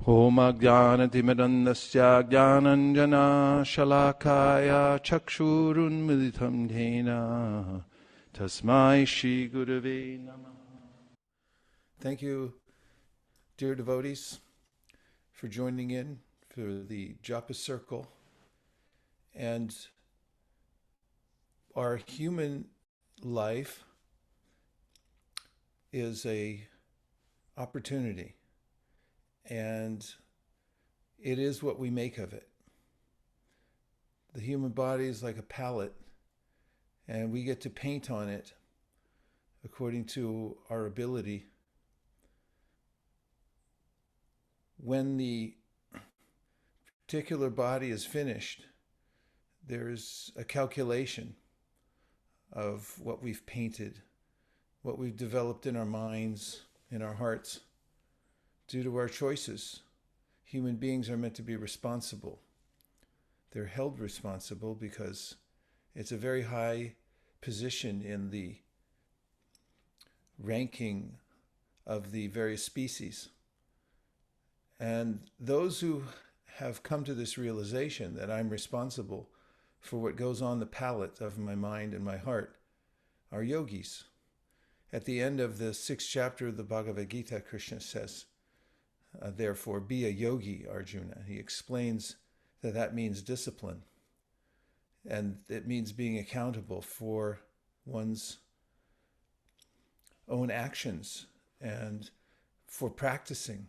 Om Ajnanatimidandasya Jnananjana Shalakaya Chakshurunmilitam Yena Tasmai Shri Gurave Namaha. Thank you, dear devotees, for joining in for the Japa circle. And our human life is a opportunity, and it is what we make of it. The human body is like a palette, and we get to paint on it according to our ability. When the particular body is finished, there's a calculation of what we've painted, what we've developed in our minds, in our hearts, due to our choices. Human beings are meant to be responsible. They're held responsible because it's a very high position in the ranking of the various species. And those who have come to this realization that I'm responsible for what goes on the palette of my mind and my heart are yogis. At the end of the 6th chapter of the Bhagavad Gita, Krishna says, therefore, be a yogi, Arjuna. He explains that that means discipline. And it means being accountable for one's own actions and for practicing.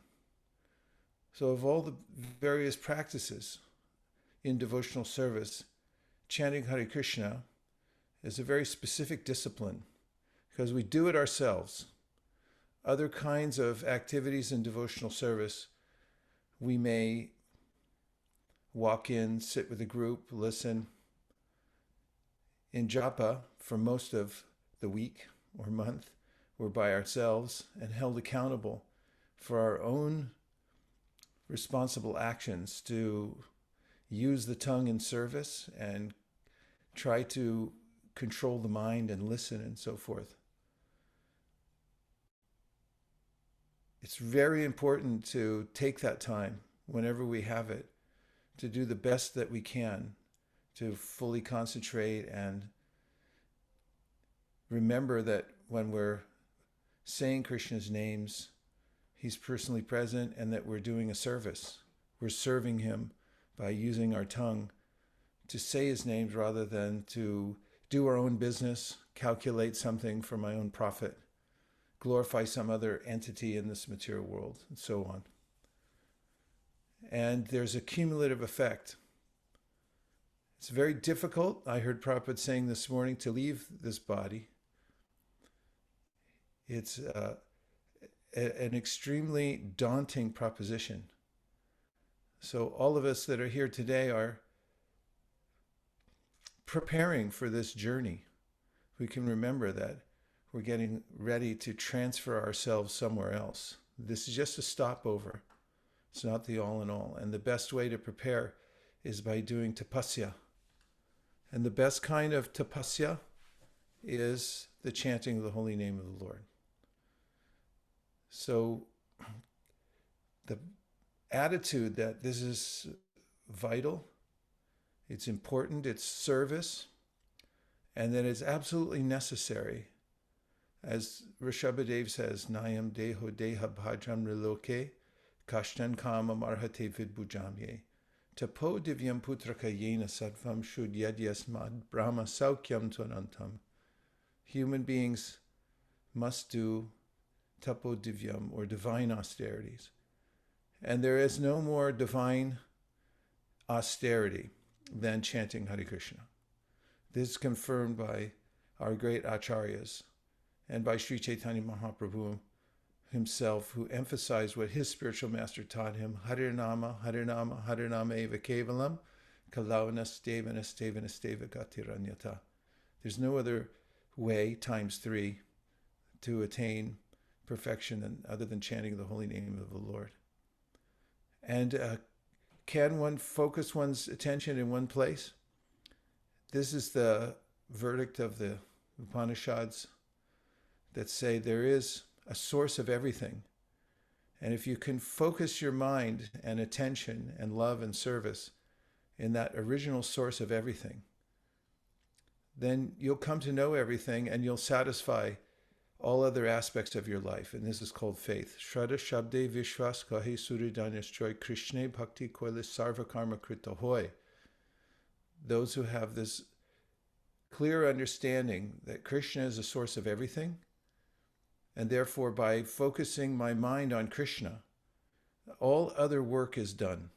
So of all the various practices in devotional service, chanting Hare Krishna is a very specific discipline because we do it ourselves. Other kinds of activities in devotional service, we may walk in, sit with a group, listen. In Japa, for most of the week or month, we're by ourselves and held accountable for our own responsible actions to use the tongue in service and try to control the mind and listen and so forth. It's very important to take that time whenever we have it to do the best that we can to fully concentrate and remember that when we're saying Krishna's names, He's personally present, and that we're doing a service. We're serving Him by using our tongue to say His names rather than to do our own business, calculate something for my own profit, glorify some other entity in this material world, and so on. And there's a cumulative effect. It's very difficult, I heard Prabhupada saying this morning, to leave this body. It's an extremely daunting proposition. So all of us that are here today are preparing for this journey. We can remember that we're getting ready to transfer ourselves somewhere else. This is just a stopover. It's not the all in all. And the best way to prepare is by doing tapasya. And the best kind of tapasya is the chanting of the holy name of the Lord. So the attitude that this is vital, it's important, it's service, and that it's absolutely necessary. As Rishabhadev says, Nayam deho deha bhajam riloke, kashtan kama marhate vidbujamye, tapo divyam putraka yena sattvam shudyad yasmad brahma saukyam tvanantam. Human beings must do tapo divyam, or divine austerities. And there is no more divine austerity than chanting Hare Krishna. This is confirmed by our great acharyas and by Sri Chaitanya Mahaprabhu himself, who emphasized what his spiritual master taught him, Harinama, Harinama, Harinama eva kevalam, kalavanas devanas devanas deva gatiranyata. There's no other way, times 3, to attain perfection other than chanting the holy name of the Lord. And can one focus one's attention in one place? This is the verdict of the Upanishads that say there is a source of everything, And if you can focus your mind and attention and love and service in that original source of everything, then you'll come to know everything and you'll satisfy all other aspects of your life. And this is called faith. Shraddha Shabde Vishwas Kahe Suridanyastroy Krishne Bhakti Koilis Sarva Karma Krita Hoy. Those who have this clear understanding that Krishna is the source of everything, and therefore by focusing my mind on Krishna, all other work is done.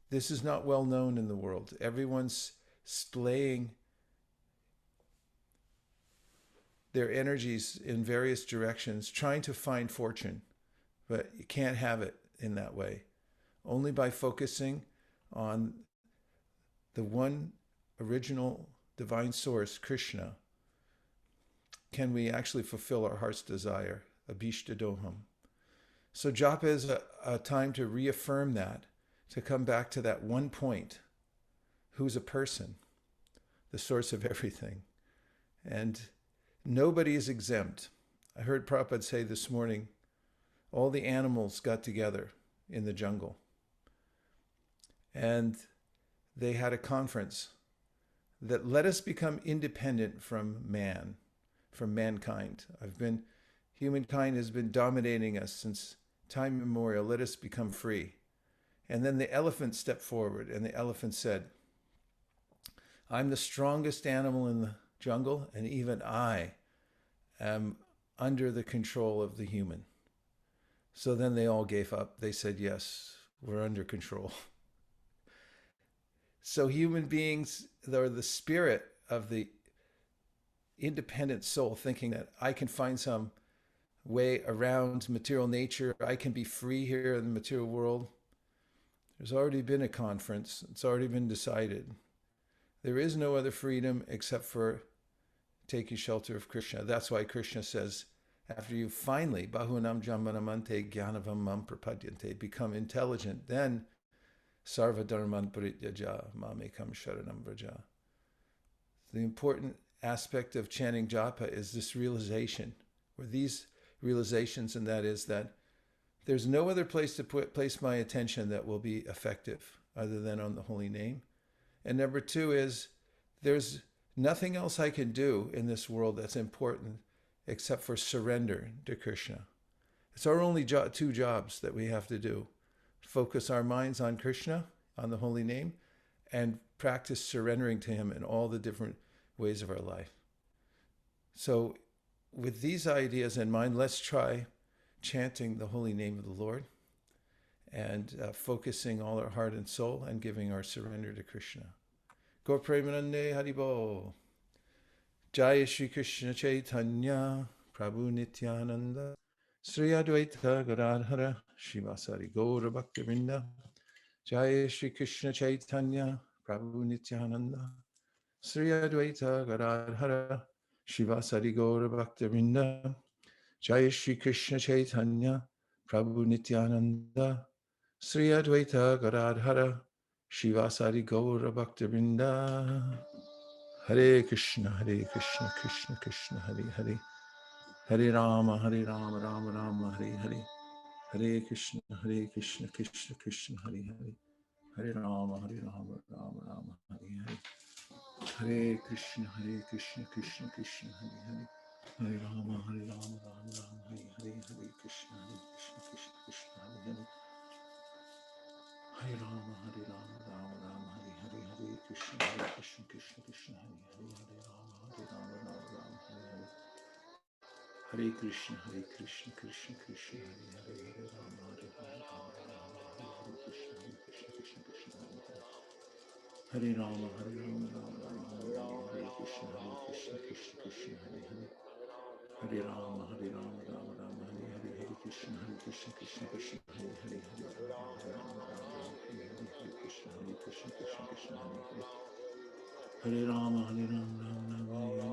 This is not well known in the world. Everyone's splaying their energies in various directions, trying to find fortune, but you can't have it in that way. Only by focusing on the one original divine source, Krishna, can we actually fulfill our heart's desire, abhishtadoham. So japa is a time to reaffirm that, to come back to that one point, who's a person, the source of everything. And nobody is exempt. I heard Prabhupada say this morning, all the animals got together in the jungle. And they had a conference that let us become independent from man, from mankind. Humankind has been dominating us since time immemorial. Let us become free. And then the elephant stepped forward, and the elephant said, I'm the strongest animal in the jungle, and even I am under the control of the human. So then they all gave up. They said, yes, we're under control. So human beings are the spirit of the independent soul, thinking that I can find some way around material nature. I can be free here in the material world. There's already been a conference. It's already been decided. There is no other freedom except for taking shelter of Krishna. That's why Krishna says, after you finally, bahunam jamanamante gyanavam mam prapadyante, become intelligent, then sarva dharman parityaja mamekam sharanam vraja. The important aspect of chanting japa is this realization, or these realizations, and that is that there's no other place to place my attention that will be effective other than on the holy name. And number two is there's nothing else I can do in this world that's important except for surrender to Krishna. It's our only two jobs that we have to do. Focus our minds on Krishna, on the holy name, and practice surrendering to him in all the different ways of our life. So with these ideas in mind, let's try chanting the holy name of the Lord and focusing all our heart and soul and giving our surrender to Krishna. Gaur Premanande Haribo. Jaya Shri Krishna Chaitanya Prabhu Nityananda Sri Advaita Gadadhara Shivasari Gaura Bhaktivinoda. Jaya Shri Krishna Chaitanya Prabhu Nityananda Sri Advaita Gadadhara Shivasari Gaura Bhaktivinoda. Jaya Shri Krishna Chaitanya Prabhu Nityananda Sri Advaita Gadadhara Shivasari Gaura Bhaktivinoda. Hare Krishna, Krishna Krishna, Hare Hare. Hare Rama, Rama Rama, Hare Hare. Hare Krishna, Krishna Krishna, Hare Hare. Hare Rama, Rama Rama, Hare Hare. Hare Krishna, Krishna Krishna, Hare Hare. Hare Rama, Rama Rama, Hare Hare. Hare Krishna, Krishna Krishna, Hare Hare. Hare Rama, Rama Rama, Hare Hare. Hare Krishna, Krishna Krishna, Hare Hare. Hare Rama, Rama Rama, Hare Hare. Hare Krishna, Krishna Krishna, Hare Hare. Hare Rama, Rama Rama, Hare Hare. Krishna, Krishna Krishna, Hare Hare. Hare Rama, Rama Rama, Hare Hare. Krishna, Krishna, Hare Hare. Hare Rama, Rama Rama, Hare Hare. Hare Krishna, Krishna, Hare Hare. Hare Rama, Rama Rama, Hare Hare.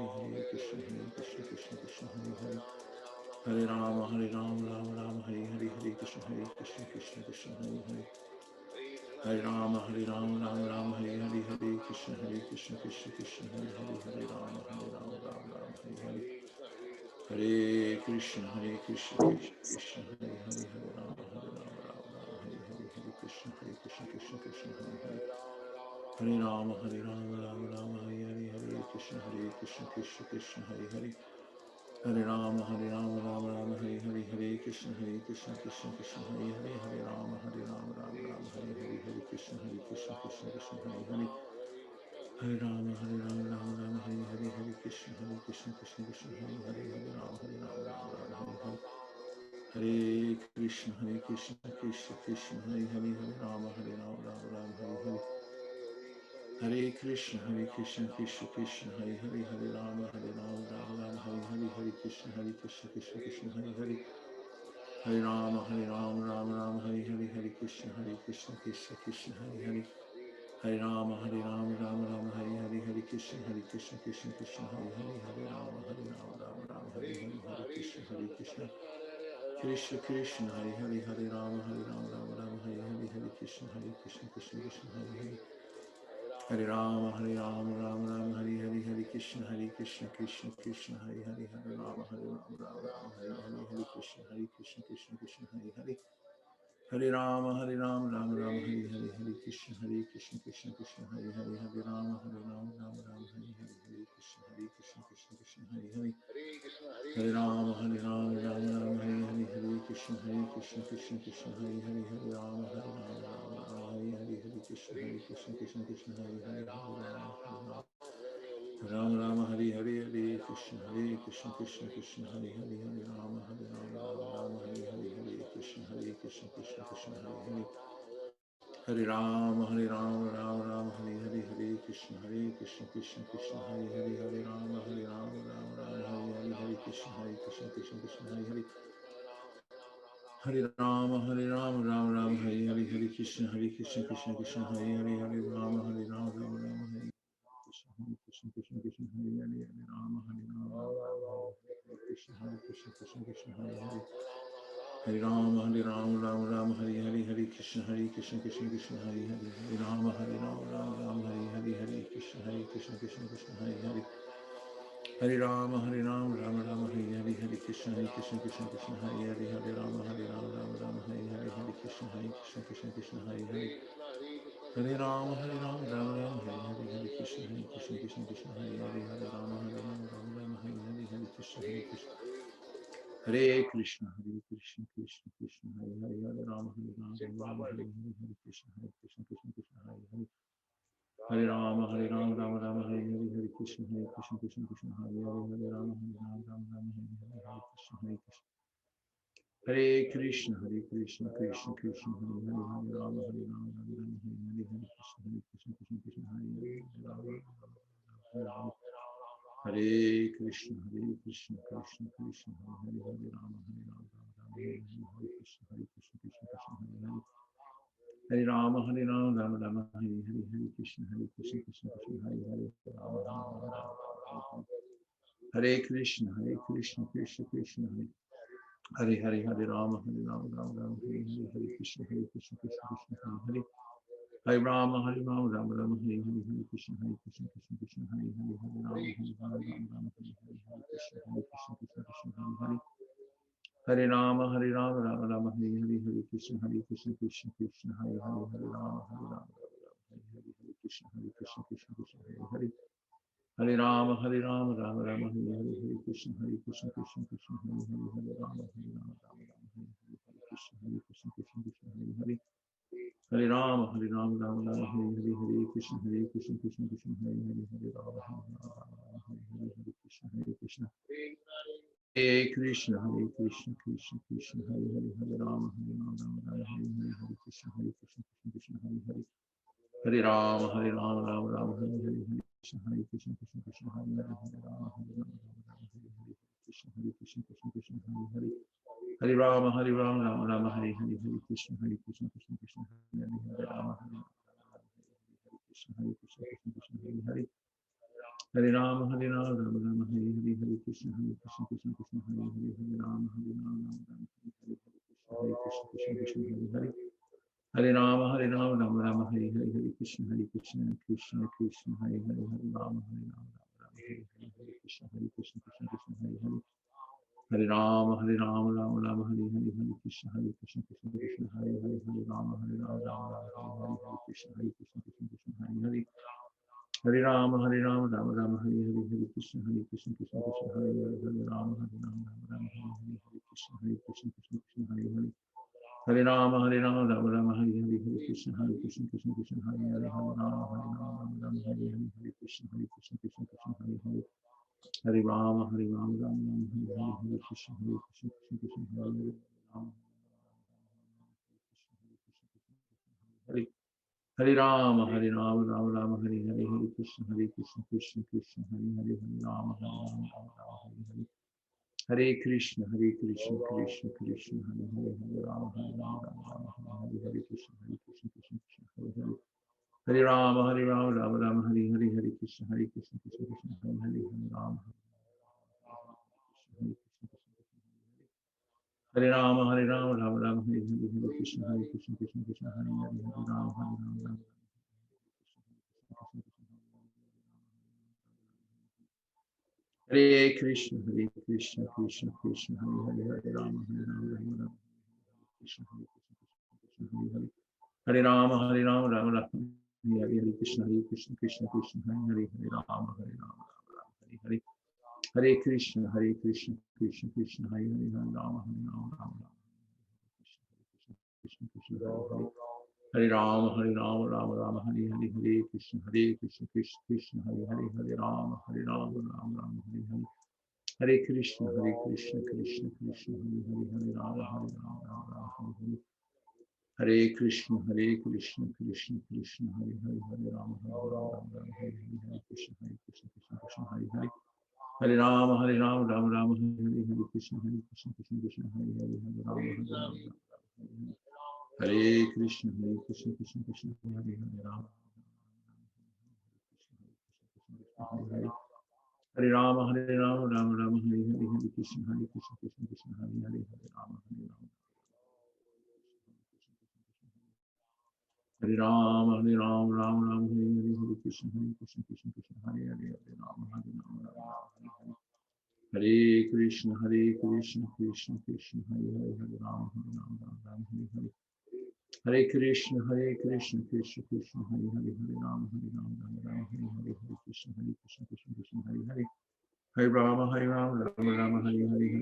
Hare Krishna, Krishna, Hare Hare. Hare Rama, Rama Rama, Hare Hare. Krishna, Krishna, Hare Hare. Hare Rama, Rama Rama, Hare Hare. Hare Krishna, Krishna, Hare Hare. Hare Rama, Rama Rama, Hare Hare. Hare Krishna, Krishna Krishna, Hare Hare. Hare Rama, Rama Rama, Hare Hare. Hare Krishna, Hare Krishna, Krishna Krishna, Hare Hare, Hare Rama, Hare Rama, Rama Rama, Hare Hare, Hare Krishna, Krishna Krishna, Hare Hare. Hare Rama, Hare Rama, Rama Rama, Hare Hare, Hare Krishna, Krishna Krishna, Hare Hare. Hare Rama, Rama Rama, Hare Hare, Hare Krishna, Krishna Krishna, Hare Hare, Hare Rama, Rama Rama, Hare Hare, Hare Krishna, Krishna Krishna, Hare Hare. Hare Rama, Rama Rama, Hare Hare, Hare Krishna, Krishna Krishna, Hare Hare, Hare Rama, Rama Rama, Hare Hare. Hare Krishna, Krishna Krishna, Hare Hare, Hare Rama, Rama Rama, Hare Hare. Hare Krishna, Krishna Krishna, Hare Hare, Hare Rama, Rama Rama, Hare Hare, Hare Krishna, Krishna Krishna, Hare Hare. Hare Rama, Rama Rama, Hare Hare, Hare Krishna, Krishna Krishna, Hare Hare. Hare Rama, Rama Rama, Hare Hare, Hare Krishna, Krishna Krishna, Hare Hare, Hare Rama, Rama Rama, Hare Hare, Hare Krishna, Krishna Krishna, Hare Hare, Hare Rama, Rama Rama, Hare Hare, Hare Krishna, Krishna Krishna, Hare Hare. Hare Rama, Rama Rama, Hare Hare, Hare Krishna, Krishna Krishna, Hare Hare, Hare Rama, Rama Rama, Hare Hare, Hare Krishna, Krishna Krishna, Hare Hare. Hare Rama, Rama Rama, Hare Hare, Hare Krishna, Krishna Krishna, Hare Hare, Hare Rama, Rama Rama, Hare Hare, Hare Krishna, Krishna Hare Hare. Hare Rama, Rama Rama, Hare Hare, Hare Krishna, Krishna Hare Hare, Hare Rama, Rama Rama, Hare Hare, Hare Krishna, Krishna Hare Hare, Hare Rama, Hare Hare, Hare Krishna, Krishna Hare Hare, Hare Rama, Rama Hare Hare, Hare Krishna, Krishna Hare Hare. Hare Rama, Rama Rama, Hare Hare, Hare Krishna, Krishna Hare Hare, Hare Rama, Rama Rama, Hare Hare, Hare Krishna, Krishna Hare Hare. Hare Rama, Rama Rama, Hare Hare, Hare Krishna, Krishna Hare Hare, Hare Rama, Rama Rama, Hare Krishna, Hare Hare, Hare Rama, Hare Krishna, Krishna Hare Hare. Hare Rama, Rama Rama, Hare Hare, Hare Krishna, Krishna Hare Hare, Hare Rama, Rama Rama, Hare Hare, Hare Krishna, Krishna Hare Hare. Hare Rama, Rama Rama, Hare Hare, Hare Krishna, Krishna Hare Hare, Hare Rama, Rama Rama, Hare Hare, Hare Krishna, Krishna Hare Hare. Hare Rama, Rama Rama, Hare Hare, Hare Krishna, Krishna Hare Hare, Hare Rama, Rama Rama, Hare Hare, Hare Krishna, Hare Krishna, Krishna Hare Hare, Hare Rama, Rama Hare Hare, Hare Krishna, Krishna Hare Hare. Hare Rama, Rama Rama, Hare Hare, Hare Krishna, Krishna Hare Hare, Hare Rama, Rama Rama, Hare Hare, Hare Krishna, Hare Krishna, Krishna Krishna, Hare Hare, Hare Rama, Rama Rama, Hare Hare, Hare Krishna, Hare Hare, Hare Rama, Hare Krishna, Krishna Krishna, Hare Hare, Hare Rama, Rama Rama, Hare Hare, Hare Krishna, Hare Hare. Hare Rama, Rama Rama, Hare Hare, Hare Krishna, Krishna Hare Hare, Rama, Rama, Hare Krishna, Krishna, Hare Hare, Hare Rama, Rama Rama, Hare Hare, Hare Krishna, Krishna Hare Hare. Hare Rama, Rama Rama, Hare Hare, Hare Krishna, Krishna Hare Hare, Hare Rama, Rama Rama, Hare Hare, Hare Krishna, Hare Hare. Hare Rama, Rama Rama, Hare Hare, Hare Krishna, Krishna Hare Hare, Hare Rama, Rama Hare Hare, Hare Krishna, Krishna Hare Hare. Hare Rama, Rama Rama, Hare Hare, Hare Krishna, Krishna Hare Hare, Hare Rama, Rama Rama, Hare Hare, Hare Krishna, Hare Hare. Hare Rama, Rama Rama, Hare Hare, Hare Krishna, Krishna Hare Hare, Hare Rama, Rama Rama, Hare Hare, Hare Krishna. Hare Krishna, Krishna Hare Hare, Hare Rama, Rama Rama, Hare Hare, Hare Krishna, Krishna Hare Hare. Hare Rama, Rama Rama, Hare Hare, Hare Krishna, Krishna Hare Hare, Hare Rama, Rama Rama, Hare Hare, Hare Krishna, Hare Hare. Hare Rama, Rama Rama, Hare Hare, Hare Krishna, Krishna Hare Hare, Hare Rama, Hare Krishna, Krishna Hare Hare. Hare Rama, Rama Rama, Hare Hare, Hare Krishna, Krishna Hare Hare, Hare Rama, Rama Rama, Hare Hare, Hare Krishna, Hare Hare. Hare Rama, Rama Rama, Hare Hare, Hare Krishna, Krishna Hare Hare, Hare Rama, Rama Rama, Hare Hare, Hare Krishna, Krishna Hare Hare. Hare Rama, Rama Rama, Hare Hare, Hare Krishna, Krishna Krishna, Hare Hare, Hare Rama, Rama Rama, Hare Hare, Hare Krishna, Krishna Krishna, Hare Hare, Hare Rama, Rama Rama, Hare Hare, Hare Krishna, Krishna Krishna, Hare Hare, Hare Rama, Rama Rama, Hare Hare, Hare Krishna, Krishna Krishna, Hare Hare, Hare Rama, Rama Rama, Hare Hare, Hare Krishna, Krishna Krishna, Hare Hare, Hare Rama, Rama Rama, Hare Hare, Hare Krishna, Krishna Krishna, Hare Hare, Hare Rama, Rama Rama, Hare Hare, Hare Krishna, Krishna Krishna, Hare Hare, Rama, Hare Hare Rama, Rama Rama, Hare Hare, Hare Krishna, Krishna Krishna, Hare Hare, Hare Rama, Rama, Hare Hare, Hare Krishna, Krishna Krishna, Hare Hare, Hare Rama, Rama, Hare Hare, Krishna, Krishna Krishna, Hare Hare, Hare Rama, Rama Rama, Hare Hare, Hare Krishna, Krishna Krishna, Hare Hare, Hare Rama, Hare Hare Rama, Rama Rama, Hare Hare, Hare Krishna, Krishna Krishna, Hare Hare, Hare Rama, Rama, Hare Krishna, Krishna Krishna, Hare Hare, Hare Rama, Rama Rama, Krishna, Krishna Krishna, Hare Hare, Hare Rama, Rama Rama, Hare Hare, Krishna, Krishna Krishna, Hare Hare, Hare Rama, Hare Hare, Hare Krishna, Krishna Krishna, Hare Hare, Hare Rama, Rama, Krishna Krishna, Hare Hare, Hare Rama, Rama Rama, Hare Hare, Hare Krishna, Krishna Krishna, Hare Hare, Hare Rama, Rama, Hare Hare, Hare Krishna, Krishna Krishna, Hare Hare, Hare Rama, Rama, Hare Hare, Hare Krishna, Krishna Krishna, Hare Hare, Hare Rama, Rama, Hare Hare, Hare Krishna, Krishna, Hare Hare, Hare Rama, Rama, Hare Hare, Hare Krishna, Krishna, Hare Hare, Hare Rama, Hare Krishna, Krishna Krishna, Hare Hare, Rama, Hare Hare, Hare Rama, Rama, Hare Hare, Hare Krishna, Krishna, Hare Hare, Hare Rama, Hare Rama, Rama, Hare Hare, Hare Krishna, Krishna, Hare Hare, Hare Rama, Hare Hare, Hare Krishna, Krishna Krishna, Hare Hare, Hare Rama, Hare Hare, Hare Krishna, Krishna Krishna, Hare Hare, Hare Rama, Hare Hare, Hare Krishna, Krishna, Hare Hare, Hare Rama, Rama, Hare Hare, Hare Krishna, Krishna Krishna, Hare Hare, Hare Rama, Hare Hare, Hare Krishna, Krishna Krishna, Hare Hare, Hare Rama, Hare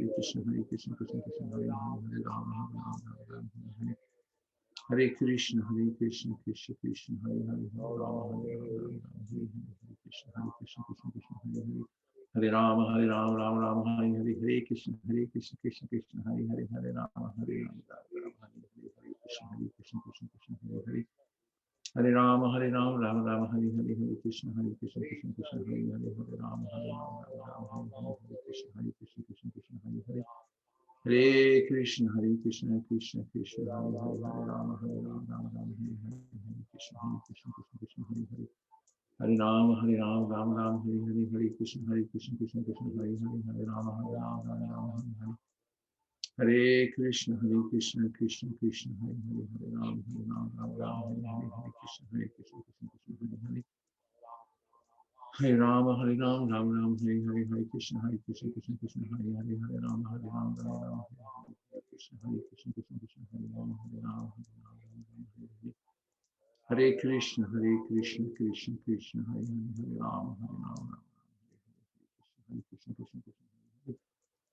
Krishna, Krishna, Hare Hare, Hare Rama, Rama, Hare Hare, Hare Krishna, Krishna Krishna, Hare Hare, Hare Rama, Hare Krishna, Krishna, Hare Hare, Hare Rama, Rama, Hare Hare, Hare Krishna, Krishna, Hare Hare, Hare Rama, Hare Krishna, Krishna, Hare Hare, Hare Krishna, Krishna Krishna, Hare Hare, Hare Rama, Rama, Hare Hare, Hare Krishna, Krishna, Hare Hare, Hare Rama, Rama, Hare Hare, Hare Krishna, Krishna, Hare Hare, Hare Rama, Rama, Hare Hare, Hare Krishna, Krishna Krishna, Hare Hare, Hare Rama, Rama, Hare Hare, Hare Krishna, Krishna, Hare Hare, Hare Rama, Rama, Hare Hare, Hare Krishna, Krishna, Hare Hare, Hare Rama, Rama, Hare Krishna, Krishna, Hare Rama, Hare Rama, Hare Hare, Hare Krishna, Krishna Krishna, Hare Hare,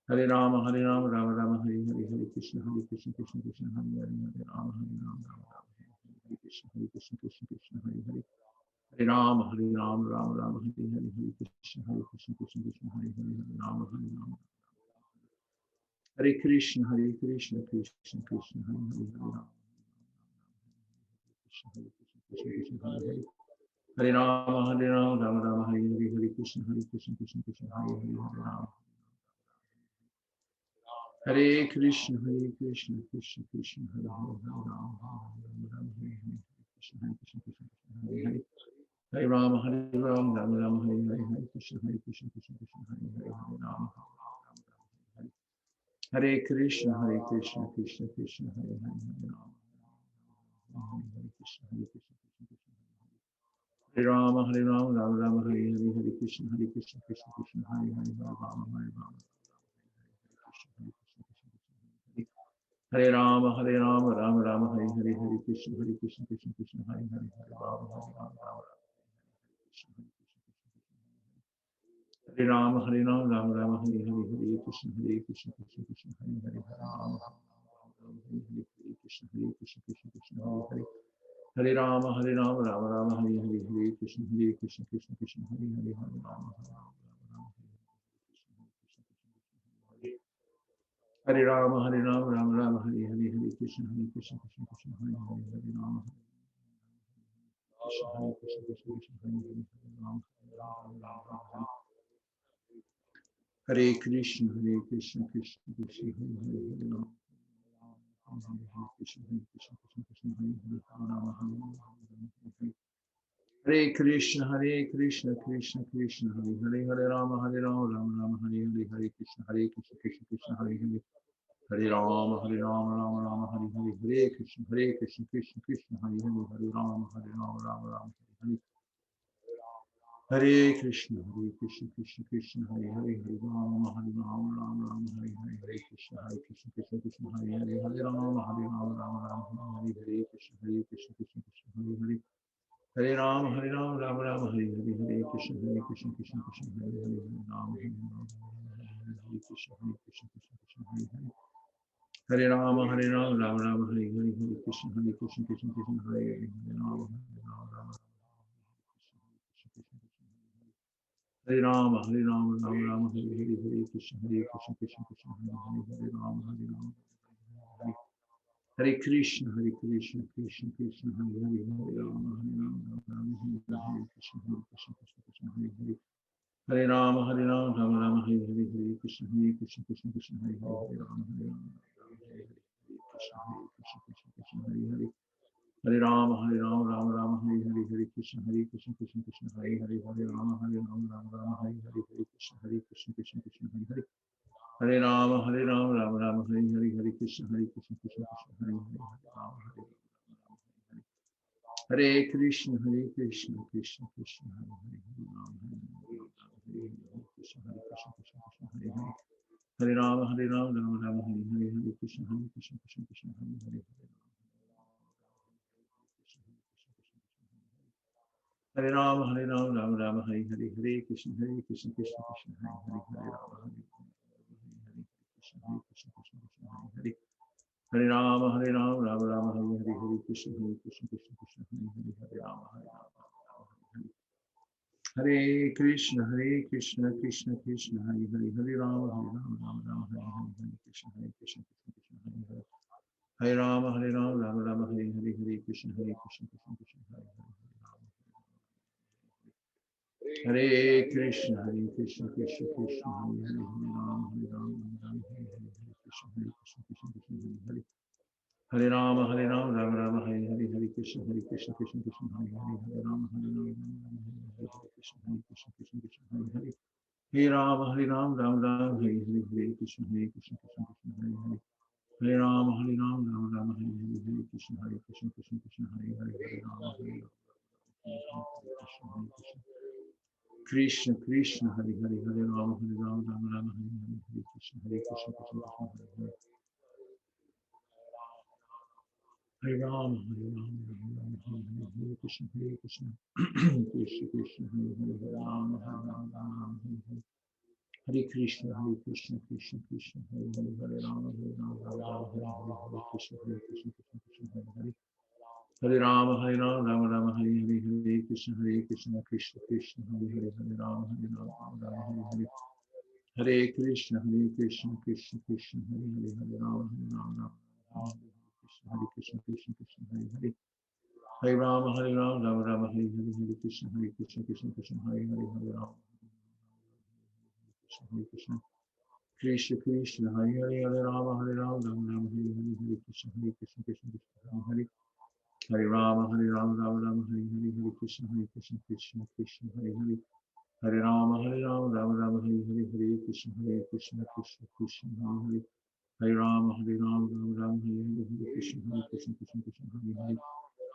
Hare Rama, Hare Krishna, Hare Rama, Rama, Hare Hare, Hare Krishna, Krishna, Hare Hare, Hare Rama, Hare Krishna, Krishna, Hare Hare, Hare Rama, Rama, Hare Hare, Hare Krishna, Krishna, Hare Hare, Hare Rama, Hare Krishna, Krishna Krishna, Hare Hare, Hare Rama, Krishna, Hare Hare, Hare Rama, Rama, Hare Hare, Hare Krishna, Krishna, Hare Hare, Hare Rama, Hare Krishna, Krishna Krishna, Hare Hare, Hare Rama, Rama, Hare Hare, Krishna, Hare Hare, Hare Rama, Rama, Hare Hare, Hare Krishna, Krishna, Hare Hare, Hare Rama, Hare Krishna, Krishna Krishna, Hare Hare, Hare Rama, Hare Krishna, Hare Rama, Rama, Hare Hare, Hare Krishna, Krishna, Hare Hare, Hare Rama, Hare Rama, Hare Rama, Rama Rama, Hare Hare, Hare Krishna, Krishna Krishna, Hare Hare, Hare Rama, Rama Rama, Hare Rama, Rama Rama, Hare Hare, Hare Krishna, Krishna Krishna, Hare Hare, Hare Rama, Hare Hare, Hare Krishna, Krishna Krishna, Hare Hare. Hare Rama, Rama Rama, Hare Hare, Hare Krishna, Krishna Krishna, Hare Hare, Hare Rama, Rama, Hare Rama, Rama Rama, Hare Hare, Hare Krishna, Krishna Krishna, Hare Hare, Hare Rama, Krishna, Krishna Krishna, Hare Hare, Hare Rama, Hare Krishna, Krishna Krishna, Hare Hare, Hare Rama, Krishna, Krishna Krishna, Hare Hare, Hare Rama, Hare Krishna, Krishna Krishna, Hare Hare, Hare Rama, Rama Rama, Hare Hare, Hare Krishna, Krishna Krishna, Hare Hare. Hare Rama, Rama Rama, Hare Hare, Hare Krishna, Krishna Krishna, Hare Hare, Hare Rama, Rama Rama, Hare Hare. Hare Krishna, Krishna Krishna, Hare Hare, Hare Rama, Rama Rama, Hare Hare, Hare Krishna, Krishna Krishna, Hare Hare, Hare Rama, Rama Rama, Hare Hare, Krishna, Krishna Hare Hare. Hare Rama, Rama Rama, Hare Hare, Hare Krishna, Krishna Krishna, Hare Hare, Hare Rama, Hare Krishna, Krishna Hare Hare. Hare Rama, Rama Rama, Hare Hare, Hare Krishna, Krishna Krishna, Hare Hare, Hare Rama, Rama Hare Rama, Rama Rama, Hare Hare, Hare Krishna, Krishna Krishna, Hare Hare, Hare Rama, Hare Hare Krishna, Krishna Krishna, Hare Hare, Hare Rama, Hare Krishna, Krishna Hare Hare. Hare Rama, Rama Rama, Hare Hare, Hare Krishna, Krishna Hare Hare, Hare Rama, Hare Krishna, Hare Hare. Hare Rama, Rama Rama, Hare Hare, Hare Krishna, Krishna Hare Hare, Hare Rama, Rama Rama, Hare Hare, Hare Krishna, Krishna Hare Hare. Hare Rama, Rama Rama, Hare Hare, Hare Krishna, Krishna Hare Hare, Hare Rama, Hare Krishna, Krishna Krishna, Hare Hare, Hare Rama, Hare Krishna, Krishna Hare Hare. Hare Rama, Rama Rama, Hare Hare, Hare Krishna, Krishna Hare Hare, Hare Rama, Rama Rama, Hare Hare, Hare Krishna, Krishna Krishna, Hare Hare, Hare Rama, Hare Krishna, Krishna Hare Hare. Hare Rama, Rama Rama, Hare Hare, Hare Krishna, Krishna Hare Hare, Hare Rama, Hare Krishna, Krishna Krishna, Hare Hare, Hare Rama, Rama Rama, Hare Hare, Hare Krishna, Krishna Hare Hare. Hare Rama, Rama Rama, Hare Hare, Hare Krishna, Krishna Hare Hare. Hare Krishna, Krishna Krishna, Hare Hare, Hare Rama, Rama Hare Hare, Hare Krishna, Krishna Hare Hare. Hare Rama, Rama Rama, Hare Hare, Hare Krishna, Krishna Hare Hare, Hare Rama, Hare Krishna, Krishna Hare Hare. Hare Rama, Rama Rama, Hare Hare, Hare Krishna, Krishna Hare Hare. Hare Rama, Rama Rama, Hare Hare, Hare Krishna, Krishna Hare Hare, Hare Rama, Hare Krishna, Krishna, Hare Hare, Hare Rama, Rama Rama, Hare Hare, Hare Krishna, Krishna Hare Hare. Hare Rama, Hare Rama, Hare Krishna, Krishna Krishna, Hare Hare, Hare Rama, Rama, Hare Hare. Hare Krishna, Krishna Krishna, Hare Hare, Hare Rama, Rama, Hare Hare, Hare Krishna, Krishna Hare Hare. Hare Rama, Rama, Hare Hare, Hare Krishna, Krishna Krishna, Hare Hare, Hare Rama, Rama, Hare Hare. Hare Krishna, Krishna Krishna, Hare Hare, Hare Rama, Rama, Hare Krishna, Krishna Hare Hare. Hare Rama, Rama, Hare Hare, Hare Krishna, Krishna Hare Hare, Hare Rama, Hare Krishna. Krishna Krishna, Hare Hare, Hare Rama, Rama Rama, Hare Hare, Hare Krishna, Krishna Hare Hare. Hare Rama, Rama Rama, Hare Hare, Hare Krishna, Krishna Hare Hare. Hare Rama, Rama Rama, Hare Hare, Hare Krishna, Krishna Hare Hare. Hare Rama, Rama Rama, Hare Hare, Hare Krishna, Krishna Hare Hare.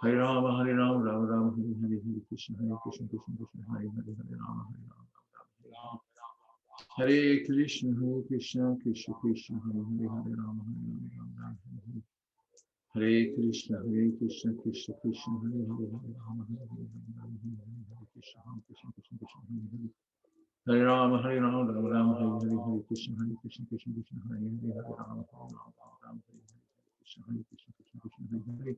Hare Rama, Rama Rama, Hare Hare, Hare Krishna, Krishna Hare Hare, Hare Rama, Hare Krishna, Krishna Krishna, Hare Hare, Hare Rama, Rama Rama, Hare Hare. Hare Krishna, Krishna Krishna, Hare Hare, Hare Rama, Hare Rama, Hare Krishna, Krishna Krishna, Hare Hare. Hare Rama, Rama Rama, Hare Hare, Hare Krishna, Krishna Krishna, Hare Hare, Hare Rama, Rama Rama, Hare Krishna, Krishna Krishna, Hare Hare.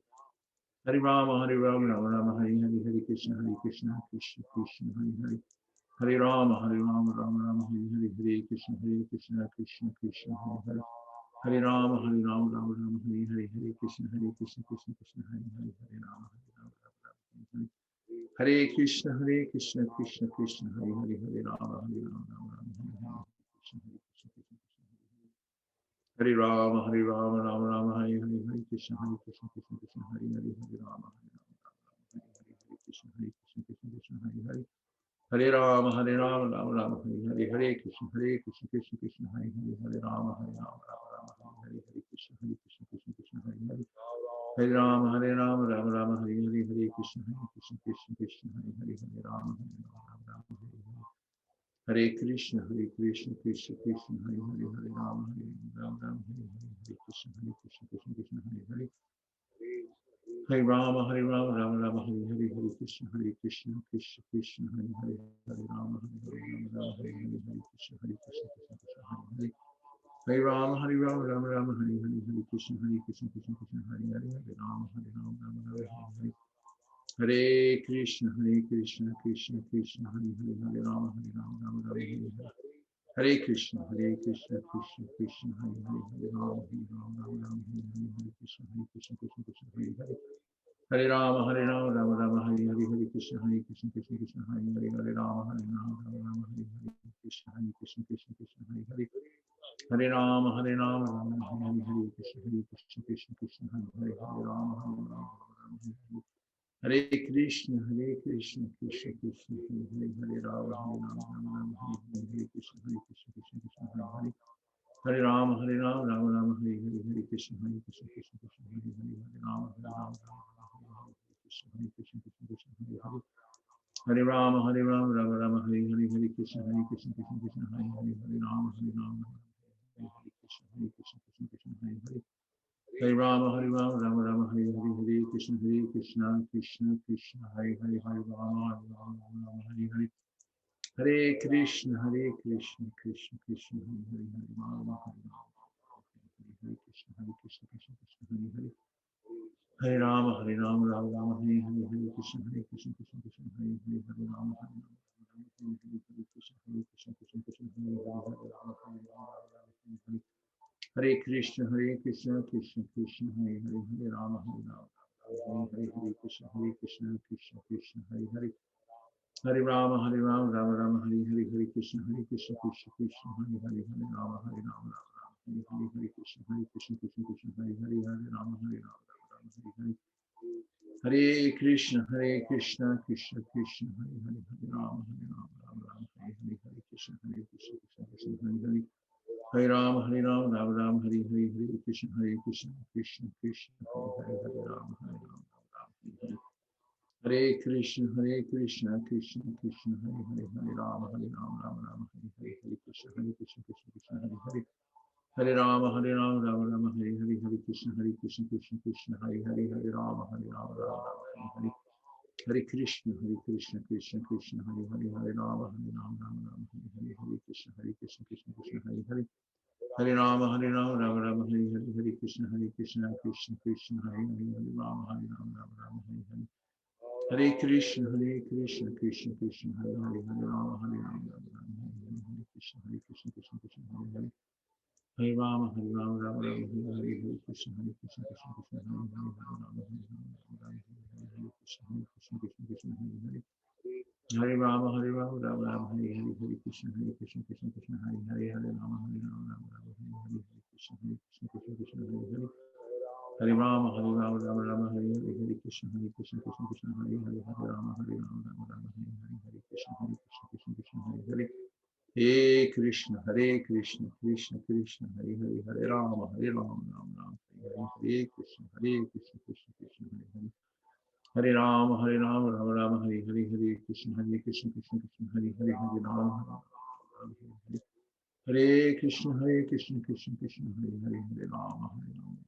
Hare Rama, Rama Rama, Hare Hare, Hare Krishna, Krishna Krishna, Hare Hare. Hare Rama, Rama Rama, Hare Hare, Hare Krishna, Krishna Krishna, Hare Hare. Hare Rama, Rama Rama, Hare Hare, Hare Krishna, Krishna Krishna, Hare Hare, Hare Rama, Rama Rama, Hare Hare. Hare Krishna, Krishna Krishna, Hare Hare, Hare Rama, Rama Rama, Hare Hare, Krishna, Krishna Krishna, Hare Rama, Rama Rama, Hare Hare, Hare Krishna, Krishna Krishna, Hare Hare, Hare Rama, Hare Krishna, Krishna Hare Hare. Hare Rama, Rama Rama, Hare Hare, Hare Krishna, Krishna Hare Hare, Hare Rama, Rama Rama, Hare Hare, Krishna, Krishna Hare Hare. Hare Rama, Rama Rama, Hare Hare, Hare Krishna, Krishna Hare Hare, Hare Rama, Rama Rama, Hare Hare. Hare Krishna, Krishna Krishna, Hare Hare, Hare Rama, Rama Rama, Hare Hare, Hare Krishna, Krishna Hare Hare. Hare Rama, Rama Rama, Hare Hare, Hare Krishna, Krishna Krishna, Hare Hare, Hare Rama, Rama Rama, Hare Hare, Hare Krishna, Krishna Hare Hare. Hare Rama, Rama Rama, Hare Hare, Hare Krishna, Krishna Hare Hare, Hare Rama, Rama Rama, Hare Hare. Hare Krishna, Krishna Krishna, Hare Hare, Hare Rama, Rama Rama, Hare Hare. Hare Krishna, Krishna Krishna, Hare Hare, Hare Rama, Rama Rama, Hare Hare, Hare Krishna, Krishna Hare Hare. Hare Rama, Rama Rama, Hare Hare, Hare Krishna, Krishna Hare Hare, Hare Rama, Rama Rama, Hare Hare, Krishna, Krishna Hare Hare. Hare Rama, Rama Rama, Hare Hare, Krishna, Krishna Hare Hare, Hare Rama, Rama Rama, Hare Hare. Hare Krishna, Krishna Krishna, Hare Hare, Hare Rama, Rama Rama, Hare Hare, Krishna, Krishna Hare Hare. Hare Rama, Rama Rama, Hare Hare, Hare Krishna, Krishna Hare Hare, Hare Rama, Rama Rama, Hare Krishna, Krishna Hare Hare. Hare Rama, Rama Rama, Hare Hare, Hare Krishna, Krishna Hare Hare, Hare Rama, Rama Hare Krishna, Krishna Hare Hare. Hare Rama, Rama Rama, Hare Hare, Hare Krishna, Krishna Hare Hare, Hare Rama, Rama Hare Hare. Hare Krishna, Krishna Krishna, Hare Hare, Hare Rama, Hare Krishna, Krishna Hare Hare. Hare Rama, Rama Rama, Hare Hare, Hare Krishna, Krishna Hare Hare, Hare Rama, Hare Krishna, Krishna Hare Hare, Hare Rama, Hare Hare. Hare Krishna, Krishna Krishna, Hare Hare, Hare Rama, Hare Hare, Krishna, Krishna Hare Hare. Hare Rama, Rama Rama, Hare Hare, Hare Krishna, Krishna Hare Hare, Hare Rama, Hare Hare, Hare Krishna, Krishna Hare Hare, Hare Rama, Hare Hare Hare. Hare Krishna, Krishna Krishna, Hare Hare, Hare Rama, Rama Rama, Hare Hare, Hare Krishna, Krishna Hare Hare. Hare Rama, Rama Rama, Hare Hare, Hare Krishna, Krishna Krishna, Hare Hare, Hare Rama, Hare Hare. Hare Krishna, Krishna Krishna, Hare Hare, Hare Rama, Rama Rama, Hare Hare, Hare Krishna, Krishna Hare Hare. Hare Rama, Rama Rama, Hare Hare, Hare Krishna, Krishna Hare Hare, Hare Rama, Rama Rama, Hare Hare. Hare Krishna, Krishna Hare Hare, Hare Rama, Rama Rama, Hare Hare, Hare Krishna, Krishna Hare Hare. Hare Rama, Rama Rama, Hare Hare, Hare Krishna, Krishna Hare Hare, Hare Rama, Rama, Hare Hare. Hare Krishna, Krishna Hare Hare, Hare Rama, Rama, Hare Hare, Krishna, Krishna Hare Hare. Hare Rama, Rama Rama, Hare Hare, Hare Krishna, Krishna Hare Hare, Hare Rama, Hare Hare, Krishna, Hare Hare. Hare Rama, Rama Rama, Hare Hare, Hare Krishna, Krishna Hare Hare, Hare Rama, Rama Rama, Hare Hare, Krishna, Krishna Hare Hare. Hare Rama, Rama Rama, Hare Hare, Hare Krishna, Krishna Hare Hare, Hare Rama, Rama Rama, Hare Hare, Hare Krishna, Krishna Hare Hare. Hare Krishna, Krishna Krishna, Hare Hare, Hare Rama, Rama Rama, Hare Krishna, Krishna Hare Hare. Hare Rama, Rama Rama, Hare Hare, Hare Krishna, Krishna Hare Hare, Hare Rama, Hare Hare. Hare Krishna, Krishna Krishna, Hare Hare, Hare Rama, Hare Rama,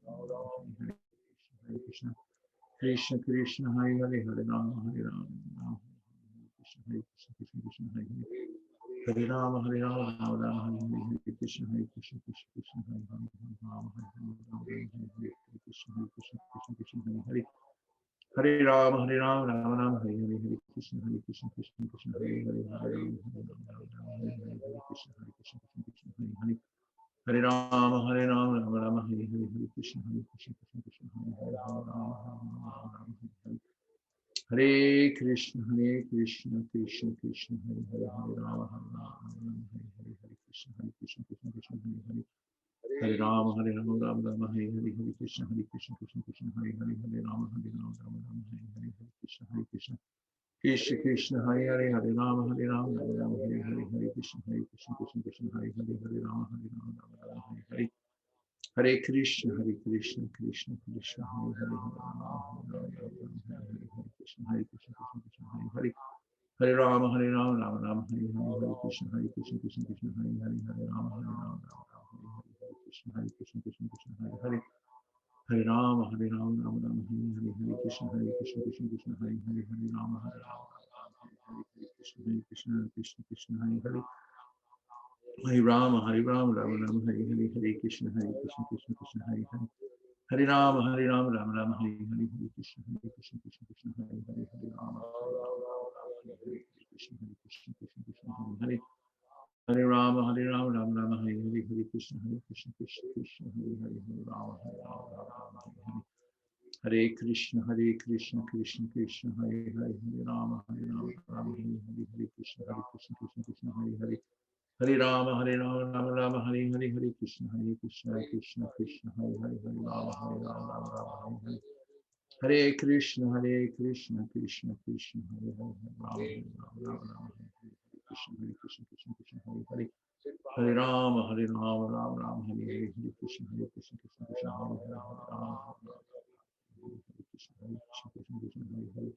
Hare Krishna, Krishna Krishna, Hare Hare, Hare Rama, Hare Rama, Rama Krishna, Hare Krishna, Krishna Krishna, Hare Hare, Hare Rama, Hare Rama, Rama Rama, Hare Hare, Hare Krishna, Krishna Krishna, Hare Hare, Hare Rama, Hare Rama, Rama Rama, Hare Hare, Hare Krishna, Krishna Krishna, Hare Hare, Hare Rama, Hare Rama, Rama Rama, Hare Hare, Hare Krishna, Krishna Krishna, Hare Hare, Hare Rama, Hare Rama, Rama Rama, Hare Hare, Hare Krishna, Krishna Krishna, Hare Hare, Hare Rama, Hare Rama, Rama Rama, Hare Hare, Hare Krishna, Krishna Krishna, Hare Hare, Hare Rama, Rama Rama, Hare Hare, Hare Krishna, Krishna Krishna, Hare Hare, Hare Rama, Hare Rama, Hare Hare, Hare Krishna, Krishna Krishna, Hare Hare, Hare Rama, Hare Rama, Rama Rama, Hare Hare, Hare Krishna, Krishna Krishna, Hare Hare, Hare Rama, Hare Rama, Rama Rama, Hare Hare, Hare Krishna, Krishna Krishna Krishna, Hare Hare, Hare Rama, Hare Rama, Rama Rama, Hare Hare, Hare Krishna, Krishna Hare Hare, Hare Rama, Hare Rama, Rama Rama, Hare Hare, Hare Krishna, Krishna Krishna, Hare Hare, Hare Rama, Hare Rama, Rama Rama, Hare Hare, Hare Krishna, Krishna, Hare Hare, Hare Rama, Hare Rama, Rama Rama, Hare Hare, Hare Krishna, Krishna, Hare Hare, Hare Rama, Hare Rama, Rama Rama, Hare Hare, Hare Krishna, Krishna, Hare Hare, Hare Rama, Hare Rama, Rama Rama, Hare Hare, Hare Krishna, Krishna, Hare Hare, Hare Rama, Hare Rama, Hare Hare, Krishna, Hare Hare, Hare Rama, Hare Rama, Rama Rama, Hare Hare, Hare Krishna, Krishna, Hare Hare, Hare Rama, Hare Rama, Rama Rama, Hare Hare, Hare Krishna, Krishna, Hare Hare, Hare Rama, Hare Rama, Hare Hare, Hare Krishna, Krishna, Hare Hare, Hare Rama, Hare Rama, Rama Rama, Hare Hare, Hare Krishna, Krishna, Hare Hare, Hare Rama, Hare Rama, Rama Rama, Hare Hare, Hare Krishna, Krishna Krishna, Hare Hare, Hare Rama, Hare Rama, Rama Hare Hare, Hare Krishna, Krishna, Hare Hare, Hare Rama, Hare Rama, Rama Rama, Hare Hare, Hare Krishna, Krishna Krishna, Hare Hare, Hare Rama, Hare Rama, Rama Rama, Hare Hare, Hare Krishna, Krishna Krishna, Hare Hare, Hare Rama, Hare Rama, Rama Rama, Hare Hare, Hare Krishna, Hare Hare,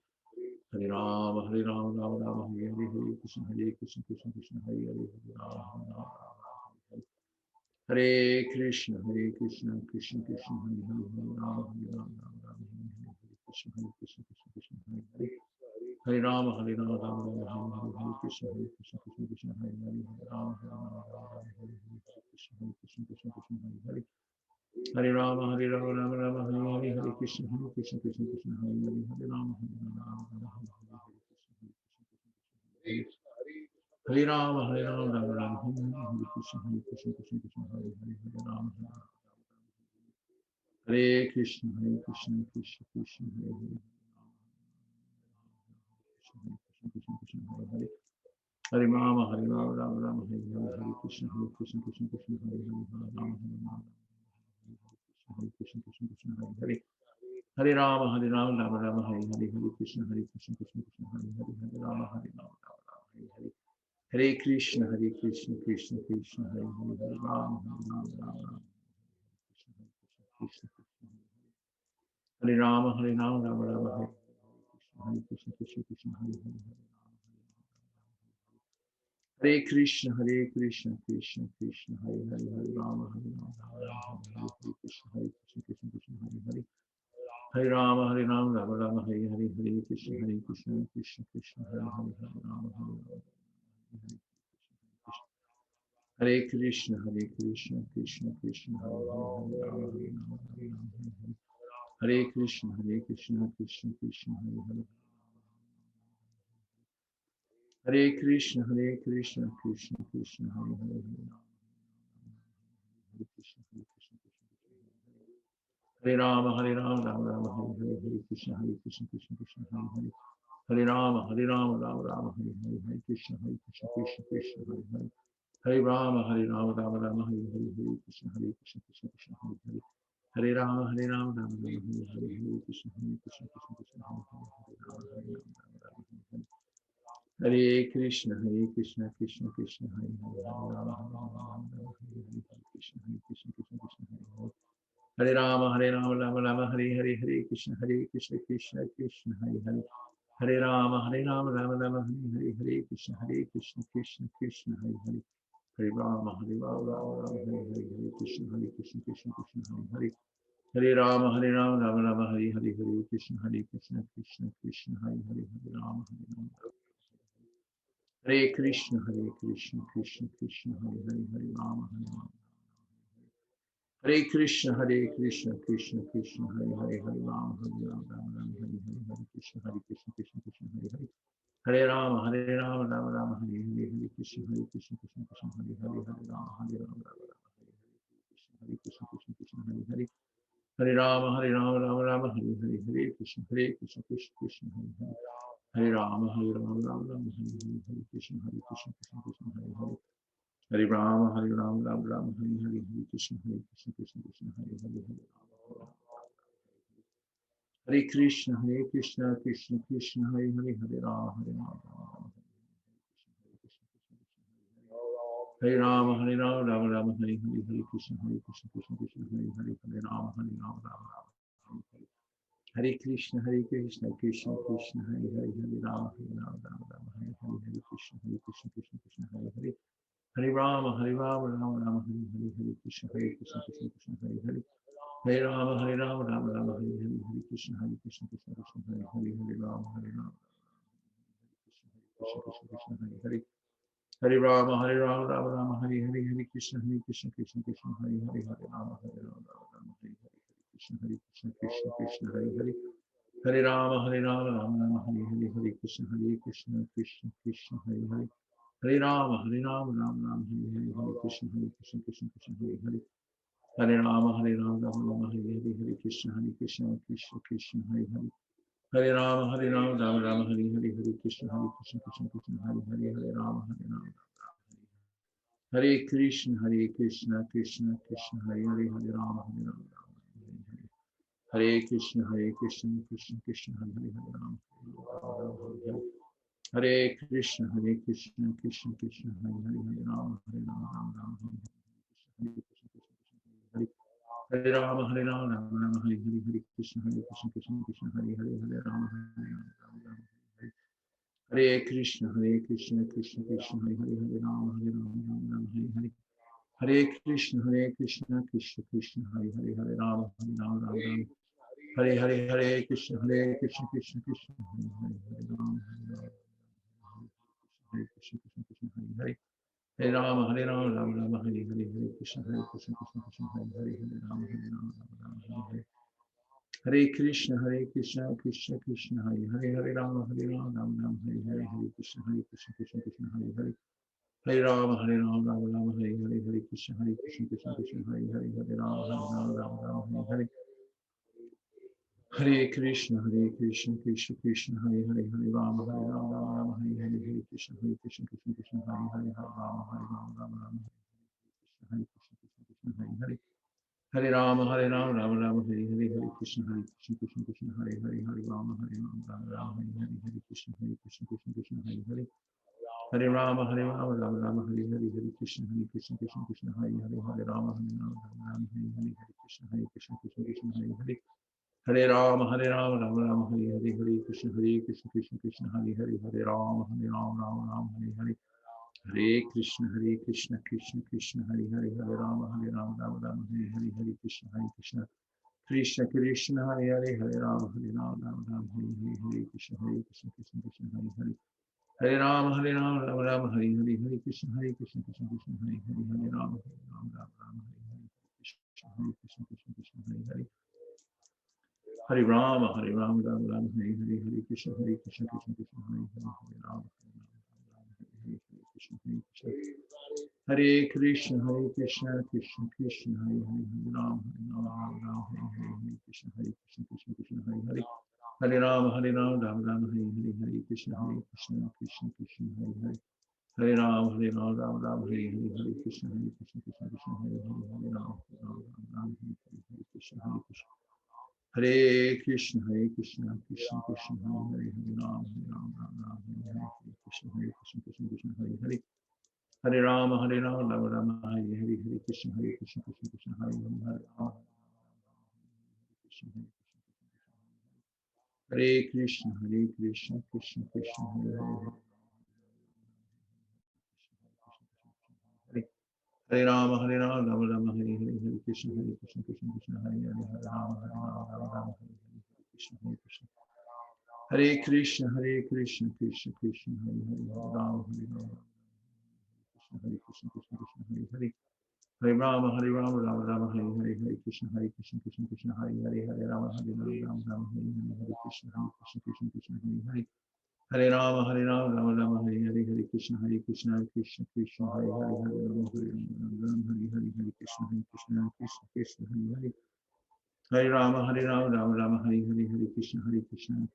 Hare Rama, Hare Rama, Rama Rama, Hare Hare, Hare Krishna, Krishna, Hare Hare, Hare Rama, Hare Krishna, Krishna, Hare Hare, Hare Rama, Hare Rama, Rama Rama, Hare Hare, Hare Krishna, Krishna, Hare Hare, Hare Rama, Hare Rama, Hare Krishna, Krishna Krishna, Hare Hare, Hare Rama, Hare Rama, Rama Rama, Hare Hare, Hare Krishna, Krishna, Hare Hare, Hare Rama, Hare Rama, Rama Rama, Hare Hare, Hare Krishna, Krishna, Hare Hare, Hare Rama, Hare Rama, Rama Rama, Hare Hare, Hare Krishna, Hare Hare, Hare Rama, Hare Rama, Rama Rama, Hare Hare, Hare Krishna, Krishna, Hare Hare, Hare Rama, Hare Rama, Rama Rama, Hare Hare, Hare Hare Rama, Hare Rama, Rama Rama, Hare Krishna, Hare Hare, Hare Rama, Hare Krishna, Krishna, Hare Hare, Krishna, Hare Hare, Hare Rama, Hare Rama, Rama Rama, Hare Hare, Hare Krishna, Krishna, Hare Hare, Hare Rama, Hare Rama, Hare Krishna, Hare Hare, Hare Rama, Hare Rama, Rama Rama, Hare Hare, Hare Krishna, Hare Hare, Hare Rama, Hare Rama, Hare Hare, Hare Krishna, Krishna, Hare Hare, Hare Rama, Hare Rama, Rama Rama, Krishna, Hare Rama, Hare Rama, Rama Rama, Hare Krishna, Hare Hare, Hare Krishna, Krishna, Hare Hare, Hare Rama, Hare Rama, Hare Krishna, Hare Hare, Hare Rama, Hare Rama, Rama Rama, Hare Hare, Hare Krishna, Krishna, Hare Hare, Hare Rama, Hare Rama, Hare Krishna, Krishna, Hare Hare, Hare Rama, Hare Rama, Hare Krishna, Krishna, Hare Hare, Hare Krishna, Krishna, Hare Hare, Hare Krishna, Hare Rama, Hare Rama, Rama Rama, Hare Hare, Hare Krishna, Hare Hare, Hare Rama, Hare Rama, Rama Rama, Hare Hare, Hare Krishna, Krishna, Hare Hare, Hare Rama, Hare Rama, Rama Rama, Hare Hare, Hare Krishna, Krishna, Hare Hare, Hare Rama, Hare Rama, Rama Rama, Hare Hare, Hare Krishna, Krishna, Hare Hare, Hare Rama, Hare Rama, Rama Rama, Hare Hare, Hare Krishna, Krishna, Hare Hare, Hare Rama, Hare Rama, Hare Hare, Hare Krishna, Hare Hare, Hare Rama, Hare Rama, Rama Rama, Hare Hare, Hare Krishna, Krishna, Hare Hare, Hare Rama, Hare Rama, Rama Rama, Hare Hare, Hare Krishna, Krishna, Hare Hare, Hare Rama, Hare Rama, Rama Rama, Hare Hare, Hare Krishna, Krishna, Krishna, Hare Hare. Hare Rama, Rama Rama, Hare Hare, Hare Krishna, Krishna, Krishna, Hare Hare, Hare Rama, Hare Krishna, Krishna, Krishna, Hare Hare, Hare Rama, Hare Krishna, Krishna, Krishna, Hare Hare, Hare Rama, Rama Rama, Hare Hare, Hare Krishna, Krishna, Krishna, Hare Hare. Hare Rama, Rama Rama, Hare Hare, Hare Krishna, Krishna, Krishna, Hare Hare, Hare Rama, Rama Rama, Hare Krishna, Krishna, Hare Hare. Hare Rama, Rama Rama, Hare Hare, Hare Krishna, Krishna, Krishna, Hare Hare. Hare Rama, Rama Rama, Hare Hare, Hare Krishna, Krishna, Krishna, Hare Hare. Hare Rama, Rama Rama, Hare Hare, Hare Krishna, Krishna, Krishna, Hare Hare, Hare Rama. Hare Krishna, Krishna, Krishna, Hare Hare, Hare Rama, Rama. Hare Rama, Rama Rama, Hare Hare, Hare Krishna, Krishna, Krishna, Hare Hare, Hare Rama, Rama Rama. Hare Krishna, Krishna, Krishna, Hare Hare, Hare Rama, Rama Rama, Hare Hare, Hare Krishna, Krishna, Hare Hare. Hare Rama, Rama Rama, Hare Hare, Hare Krishna, Krishna, Hare Hare. Hare Rama, Rama Rama, Hare Hare, Hare Krishna, Krishna, Hare Hare, Hare Rama, Rama, Krishna, Hare Hare. Hare Rama, Rama Rama, Hare Hare, Hare Krishna, Krishna, Hare Hare, Hare Rama, Rama, Hare Hare, Krishna, Hare Hare. Hare Rama, Rama Rama, Hare Hare, Hare Krishna, Krishna, Hare Hare. Hare Rama, Rama Rama, Hare Hare, Hare Krishna, Krishna, Hare Hare. Hare Rama, Rama Rama, Hare Hare, Hare Krishna, Krishna, Hare Hare. Hare Rama, Rama Rama, Hare Hare, Hare Krishna, Krishna, Hare Hare, Hare Rama, Rama. Hare Krishna, Krishna, Krishna, Hare Hare, Hare Rama, Rama. Hare Krishna, Krishna, Krishna, Hare Hare, Hare Rama, Hare Hare. Hare Krishna, Krishna, Krishna, Hare Hare, Hare Rama, Rama, Rama, Hare Hare. Hare Rama, Rama Rama, Hare Hare, Hare Krishna, Krishna, Hare Hare, Hare Rama, Rama. Hare Krishna, Krishna, Krishna, Hare Hare, Hare Rama, Rama, Hare Hare. Hare Krishna, Krishna, Krishna, Hare Hare, Hare Rama, Rama. Hare Hare, Hare Krishna, Krishna, Krishna, Hare Hare, Hare Rama, Hare Krishna, Hare Hare. Hare Rama, Rama Rama, Hare Hare, Hare Krishna, Krishna, Hare Hare, Hare Rama, Hare Hare. Hare Krishna, Krishna, Krishna, Hare Hare, Hare Rama, Rama, Hare Hare, Hare Krishna, Krishna, Hare Hare. Hare Rama, Rama Rama, Hare Hare, Hare Krishna, Krishna, Hare Hare, Hare Rama, Rama, Hare Hare. Hare Krishna, Krishna, Krishna, Hare Hare, Hare Rama, Rama, Hare Hare, Hare Krishna, Krishna, Hare Hare, Hare Rama, Rama, Hare Krishna, Hare Hare. Hare Rama, Rama Rama, Hare Hare, Hare Krishna, Krishna, Hare Hare, Hare Rama, Rama, Hare Hare, Hare Krishna, Krishna, Hare Hare. Hare Rama, Rama Rama, Hare Hare, Hare Krishna, Krishna, Hare Hare, Hare Rama, Rama, Hare Hare, Hare Krishna, Krishna, Hare Hare. Hare Rama, Rama Rama, Hare Hare, Hare Krishna, Krishna, Hare Hare, Hare Rama, Rama, Hare Hare. Hare Krishna, Krishna, Krishna, Hare Hare, Hare Rama, Rama, Hare Hare, Hare Krishna, Krishna, Krishna, Hare Hare, Hare Rama, Rama, Hare Hare, Hare Krishna, Krishna, Hare Hare. Hare Rama, Rama, Hare Hare, Hare Krishna, Krishna, Hare Hare, Hare Rama, Rama, Hare Krishna, Hare Hare. Hare Rama, Rama, Hare Hare, Hare Krishna, Krishna, Hare Hare, Hare Rama, Hare Krishna, Krishna, Krishna, Hare Hare, Hare Rama, Rama, Hare Hare, Hare Krishna, Krishna, Hare Hare. Hare Rama, Rama, Hare Hare, Hare Krishna, Krishna, Hare Hare. Hare Rama, Rama, Hare Hare, Hare Krishna, Krishna, Hare Hare, Hare Rama, Rama, Hare Krishna, Hare Krishna, Krishna, Krishna, Hare Hare, Hare Rama, Rama, Hare Hare, Krishna, Krishna, Hare Hare. Hare Rama, Rama, Hare Hare, Hare Krishna, Krishna, Hare Hare, Hare Rama, Krishna, Hare Krishna, Krishna, Krishna, Hare Hare, Hare Rama, Rama Rama, Hare Hare, Hare Krishna, Krishna Krishna, Hare Hare, Hare Rama, Rama Rama, Hare Hare, Hare Krishna, Krishna. Hare Krishna, Krishna Krishna, Hare Hare, Hare Rama, Hare Krishna, Krishna Krishna, Hare Hare. Hare Rama, Rama Rama, Hare Hare, Hare Krishna, Krishna Krishna, Hare Hare, Hare Rama, Rama Rama, Hare Hare, Hare Krishna, Krishna Krishna, Hare Hare. Hare Rama, Rama Rama, Hare Hare, Hare Krishna, Krishna Krishna, Hare Hare, Hare Rama, Rama, Hare Hare, Hare Krishna, Krishna Krishna, Hare Hare. Hare Rama, Rama Rama, Hare Hare, Hare Krishna,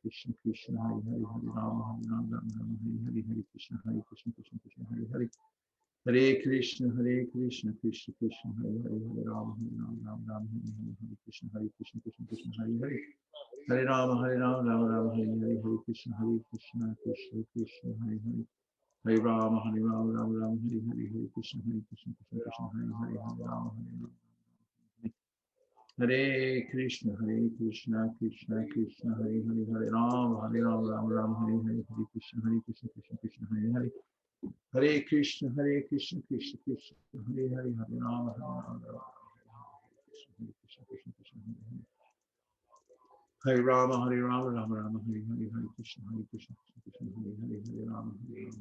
Krishna Krishna, Hare Hare, Hare Rama, Rama Rama, Hare Hare, Hare Krishna, Krishna, Hare Hare. Hare Krishna, Krishna Krishna, Hare Hare, Hare Rama, Rama Rama, Hare Hare, Hare Krishna, Krishna, Hare Hare. Hare Rama, Rama Rama, Hare Hare, Hare Krishna, Krishna Krishna, Hare Hare. Hare Rama, Rama Rama, Hare Hare, Hare Krishna, Krishna Krishna, Hare Hare, Hare Rama, Hare Krishna, Krishna Krishna, Hare Hare, Hare Rama, Rama Rama, Hare Hare, Hare Krishna, Krishna, Hare Hare. Hare Krishna, Krishna Krishna, Hare Hare, Hare Rama, Krishna, Hare Rama, Rama Rama, Hare Hare, Hare Krishna, Krishna Krishna, Hare Hare, Hare Rama, Krishna,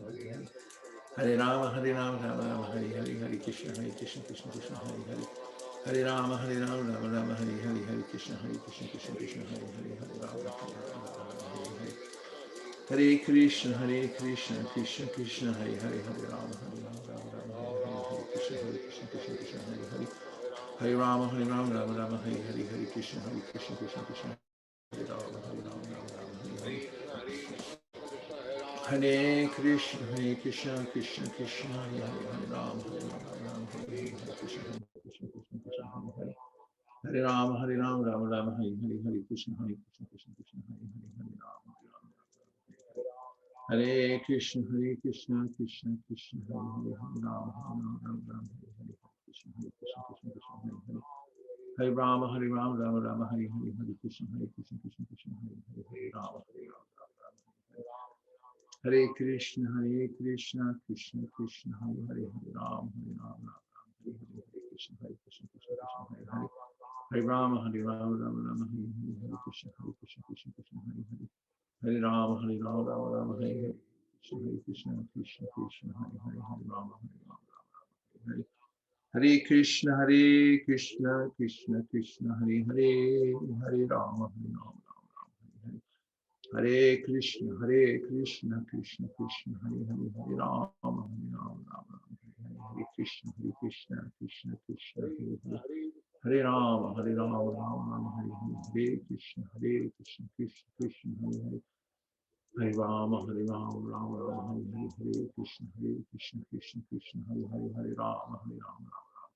Hare Hare. Hare Rama, Rama Rama, Hare Hare, Hare Krishna, Krishna Krishna, Hare Hare. Hare Rama, Rama Rama, Hare Hare, Hare Krishna, Krishna, Hare Hare, Hare Rama, Hare Hare. Hare Krishna, Krishna Krishna, Hare Hare, Hare Rama, Rama Rama, Hare Krishna, Krishna, Hare Hare. Hare Rama, Rama Rama, Hare Hare, Hare Krishna, Krishna, Hare Rama, Hare Hare. Hare Krishna, Krishna Krishna, Hare Hare, Hare Rama, Rama, Hare Hare, Krishna, Krishna, Hare Hare. Hare Rama, Rama Rama, Hare Hare, Hare Krishna, Krishna, Hare Hare, Hare Rama, Hare Krishna, Krishna Krishna, Hare Hare, Hare Rama, Rama, Hare Hare, Krishna, Krishna, Hare Hare. Hare Rama, Rama Rama, Hare Hare, Hare Krishna, Krishna, Hare Hare, Hare Rama, Hare Krishna, Krishna Krishna, Hare Hare, Hare Rama, Rama, Hare Hare, Krishna, Krishna, Hare Hare. Hare Rama, Rama Rama, Hare Hare, Hare Krishna, Krishna, Hare Hare. Hare Rama, Rama Rama, Hare Hare, Krishna, Krishna, Hare Hare, Hare Rama, Hare Hare. Hare Krishna, Krishna Krishna, Hare Hare, Hare Rama, Hare Hare. Hare Krishna, Krishna Krishna, Hare Hare, Hare Rama, Rama, Hare Krishna, Krishna Krishna, Hare Hare. Hare Rama, Rama, Hare Hare, Hare Krishna, Krishna Krishna, Hare Hare. Hare Rama, Rama Rama, Hare Hare, Hare Krishna, Krishna Hare Hare, Hare Rama, Rama, Hare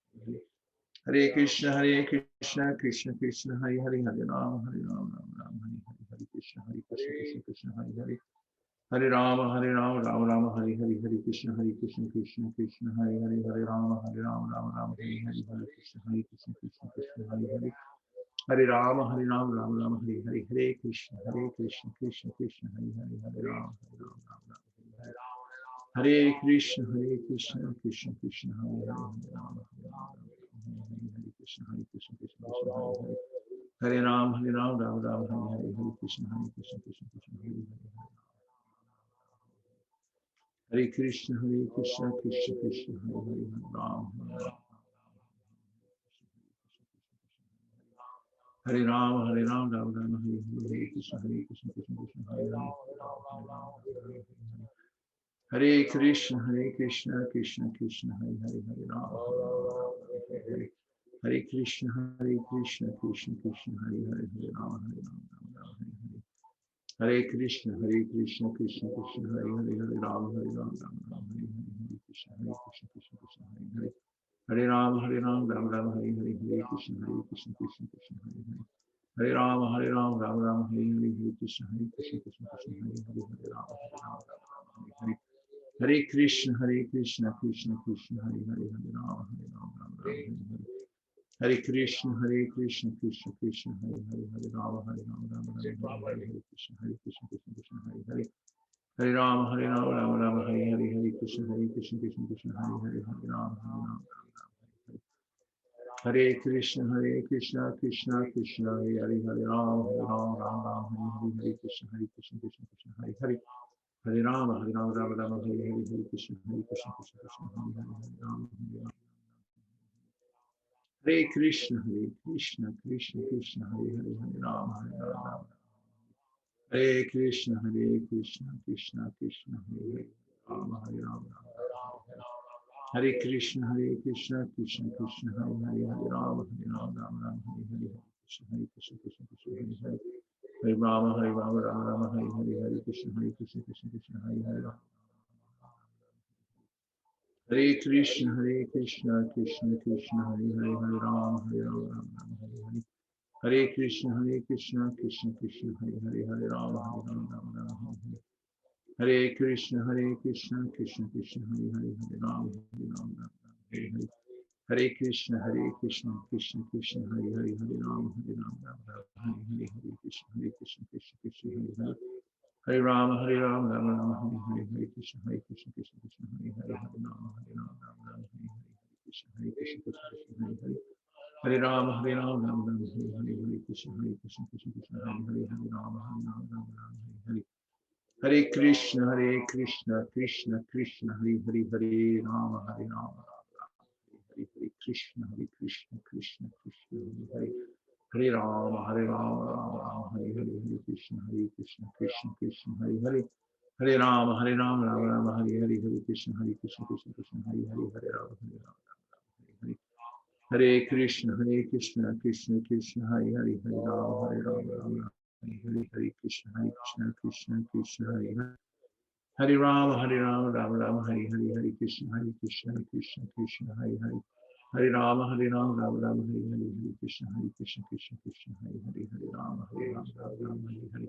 Hare Krishna, Krishna Krishna, Hare Hare, Hare Rama, Rama, Hare Krishna, Krishna, Hare Hare. Hare Rama, Rama Rama, Hare Hare, Hare Krishna, Krishna, Hare Hare, Hare Rama, Rama, Hare Hare, Hare Krishna, Krishna, Hare Hare. Hare Rama, Rama, Hare Hare, Hare Krishna, Krishna, Hare Hare, Hare Rama, Rama, Hare Hare. Hare Krishna, Krishna Krishna, Hare Hare, Hare Rama, Hare Krishna, Krishna, Hare Hare. Hare Rama, Rama, Hare Hare, Hare Krishna, Krishna, Hare Hare. Hare Krishna, Krishna Krishna, Hare Hare, Hare Rama, Hare Rama, Rama Rama, Hare Hare, Hare Krishna, Krishna Hare Hare. Hare Krishna, Krishna Krishna, Hare Hare, Hare Rama, Hare Hare. Hare Krishna, Krishna Krishna, Hare Hare, Hare Rama, Hare Hare. Hare Krishna, Krishna Krishna, Hare Hare, Hare Rama, Hare Rama, Hare Krishna, Krishna, Hare Hare. Hare Rama, Rama Rama, Hare Hare, Hare Krishna, Krishna, Hare Hare. Hare Rama, Rama Rama, Hare Hare, Hare Krishna, Krishna, Hare Hare, Hare Rama, Hare Hare. Hare Krishna, Krishna Krishna, Hare Hare, Hare Rama, Hare Rama, Hare Hare. Hare Krishna, Krishna, Krishna, Hare Rama, Rama, Hare Krishna, Krishna, Krishna, Hare Hare. Hare Rama, Rama, Rama, Hare Krishna, Krishna, Krishna, Hare Rama, Rama. Hare Krishna, Krishna, Krishna, Hare Rama, Rama, Rama, Hare Krishna, Krishna, Krishna, Hare Hare. Hare Rama, Rama, Rama, Hare Krishna, Krishna, Krishna, Hare Rama, Hare Rama. Hare Krishna, Krishna, Krishna, Hare Rama, Rama. Hare Krishna, Krishna, Krishna, Hare Rama, Hare Rama. Hare Krishna, Krishna, Krishna, Hare Rama, Rama, Hare Krishna, Krishna, Hare Hare Rama, Rama, Hare Krishna, Krishna, Hare Rama. Hare Krishna, Krishna, Krishna, Hare Rama, Rama, Hare Hare. Hare Krishna, Krishna, Krishna, Hare Rama, Rama, Hare Hare. Hare Krishna, Krishna, Krishna, Hare Rama, Rama, Hare Hare. Hare Krishna, Krishna, Hare Rama, Hare Hare, Hare Krishna, Krishna, Hare Hare. Hare Rama, Rama, Hare Krishna, Krishna, Hare Hare, Hare Rama, Rama, Hare Krishna, Krishna, Hare Hare. Hare Rama, Rama, Hare Krishna, Krishna, Hare Hare, Hare Rama, Rama, Hare Hare. Hare Krishna, Krishna, Krishna, Hare Hare, Rama, Hare Rama, Hare Hare, Krishna, Krishna, Krishna, Hare Hare. Hare Rama, Rama, Rama, Hare Hare, Hare Krishna, Krishna, Hare Hare. Hare Rama, Rama, Rama, Hare Hare, Hare Krishna, Krishna, Hare Hare, Hare Rama, Hare Hare. Hare Krishna, Krishna, Krishna, Hare Hare, Hare Rama, Rama, Hare Hare, Hare Krishna, Krishna, Hare Hare. Hare Rama, Rama, Rama, Hare Hare, Hare Krishna, Krishna, Hare Hare. Hare Rama, Rama, Rama, Hare Hare, Hare Krishna, Krishna, Hare Hare, Hare Rama, Rama, Hare Hare.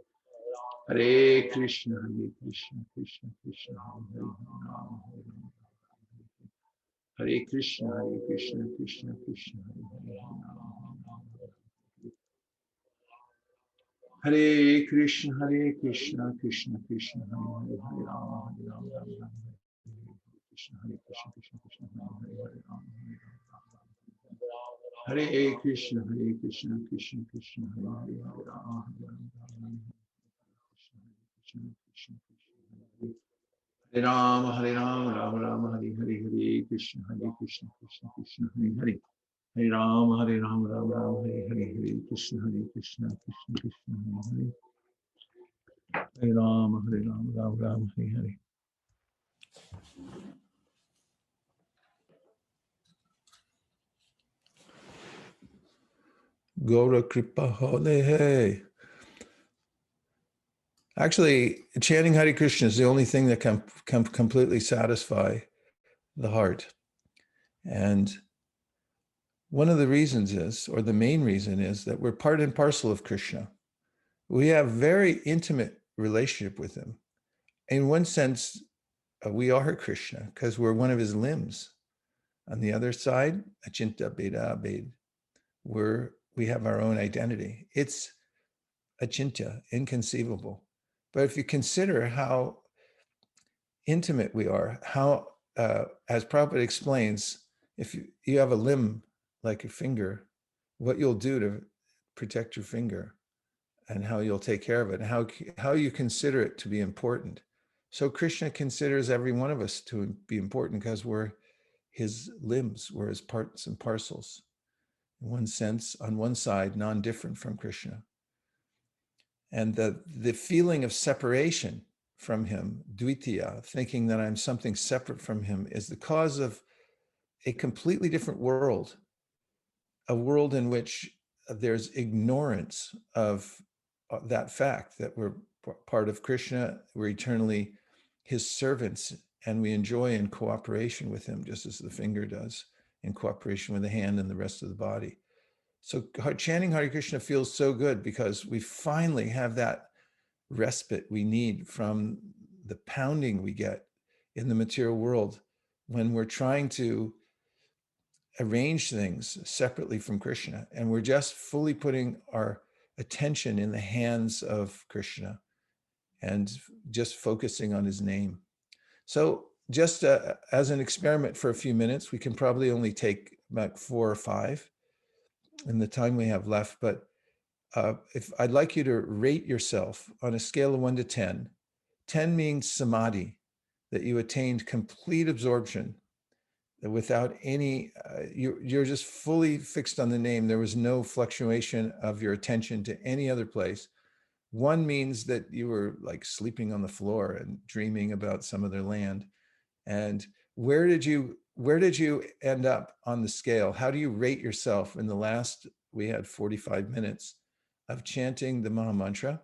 Hare Krishna, Krishna, Krishna, Hare Hare, Hare Rama, Hare Rama. Hare Krishna, Krishna, Hare Hare, Hare Rama. Hare Krishna, Krishna, Krishna, Hare Hare, Hare Rama, Hare Rama, Krishna, Krishna, Hare Hare, Rama, Hare Krishna, Krishna, Krishna, Hare Hare, Hare Rama, Hare Rama, Krishna, Hare Rama, Rama, Rama, Hare Hare, Hare Krishna, Krishna, Hare Hare. Hare Rama, Rama, Rama, Hare Hare, Hare Krishna, Krishna, Hare Hare. Hare Rama, Rama, Rama, Hare Hare. Gora Kripa Hare. Actually, chanting Hare Krishna is the only thing that can completely satisfy the heart. And one of the reasons is, or the main reason is, that we're part and parcel of Krishna. We have very intimate relationship with him. In one sense, we are Krishna because we're one of his limbs. On the other side, Achinta Beda Abed, we have our own identity. It's Achintya, inconceivable. But if you consider how intimate we are, how, as Prabhupada explains, if you have a limb like a finger, what you'll do to protect your finger and how you'll take care of it, and how you consider it to be important. So Krishna considers every one of us to be important because we're his limbs, we're his parts and parcels. In one sense, on one side, non-different from Krishna. And the feeling of separation from him, Dvitiya, thinking that I'm something separate from him, is the cause of a completely different world, a world in which there's ignorance of that fact that we're part of Krishna, we're eternally his servants, and we enjoy in cooperation with him, just as the finger does, in cooperation with the hand and the rest of the body. So chanting Hare Krishna feels so good because we finally have that respite we need from the pounding we get in the material world when we're trying to arrange things separately from Krishna, and we're just fully putting our attention in the hands of Krishna and just focusing on his name. So just as an experiment for a few minutes, we can probably only take about 4 or 5 in the time we have left, but if I'd like you to rate yourself on a scale of 1 to 10, 10 means samadhi, that you attained complete absorption without any, you're just fully fixed on the name. There was no fluctuation of your attention to any other place. 1 means that you were like sleeping on the floor and dreaming about some other land. And where did you end up on the scale? How do you rate yourself in the last, we had 45 minutes of chanting the Maha Mantra.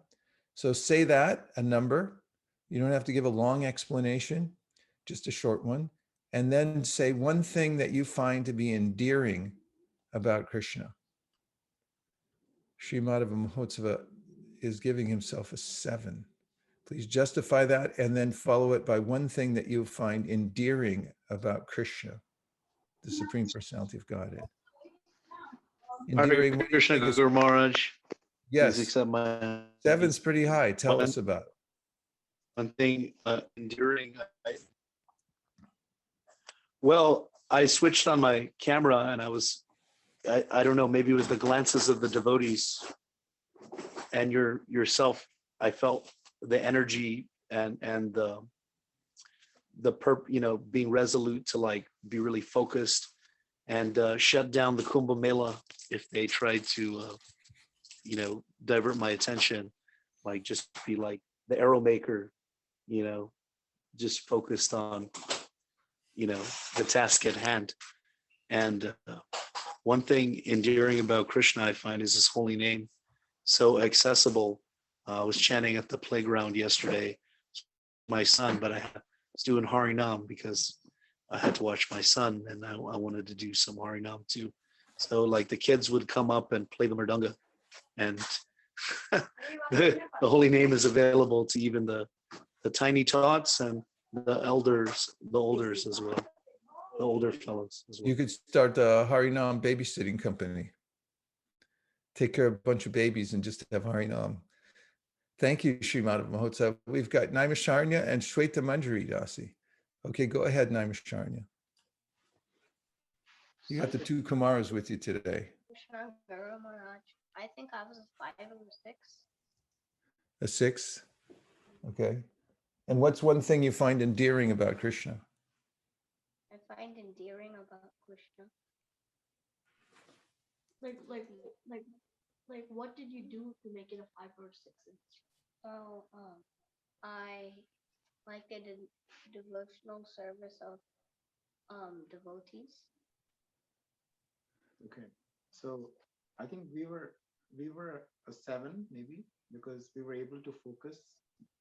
So say that, a number. You don't have to give a long explanation, just a short one. And then say one thing that you find to be endearing about Krishna. Sri Madhava Mahotsava is giving himself a 7. Please justify that and then follow it by one thing that you find endearing about Krishna, the Supreme Personality of Godhead. Endearing, Hare Krishna Guru Maharaj. Please yes, accept my 7's pretty high. Tell us about it. one thing enduring. Well, I switched on my camera and I don't know, maybe it was the glances of the devotees and yourself. I felt the energy and being resolute to like be really focused and shut down the Kumbh Mela if they tried to divert my attention, like just be like the arrow maker, just focused on the task at hand. And one thing endearing about Krishna I find is his holy name, so accessible. I was chanting at the playground yesterday, my son, but I was doing Harinam because I had to watch my son, and I wanted to do some Harinam too. So like the kids would come up and play the mridanga, and the holy name is available to even the tiny tots and the olders as well, the older fellows as well. You could start a Harinam babysitting company. Take care of a bunch of babies and just have Harinam. Thank you, Sri Madhava Mahotsav. We've got Naimisharanya and Shweta Manjari, Dasi. Okay, go ahead, Naimisharanya. You got the 2 Kumaras with you today. I think I was a 5 or 6. A 6? Okay. And what's one thing you find endearing about Krishna? I find endearing about Krishna. Like what did you do to make it a 5 or 6? Oh, I like the devotional service of devotees. Okay, so I think we were a 7 maybe, because we were able to focus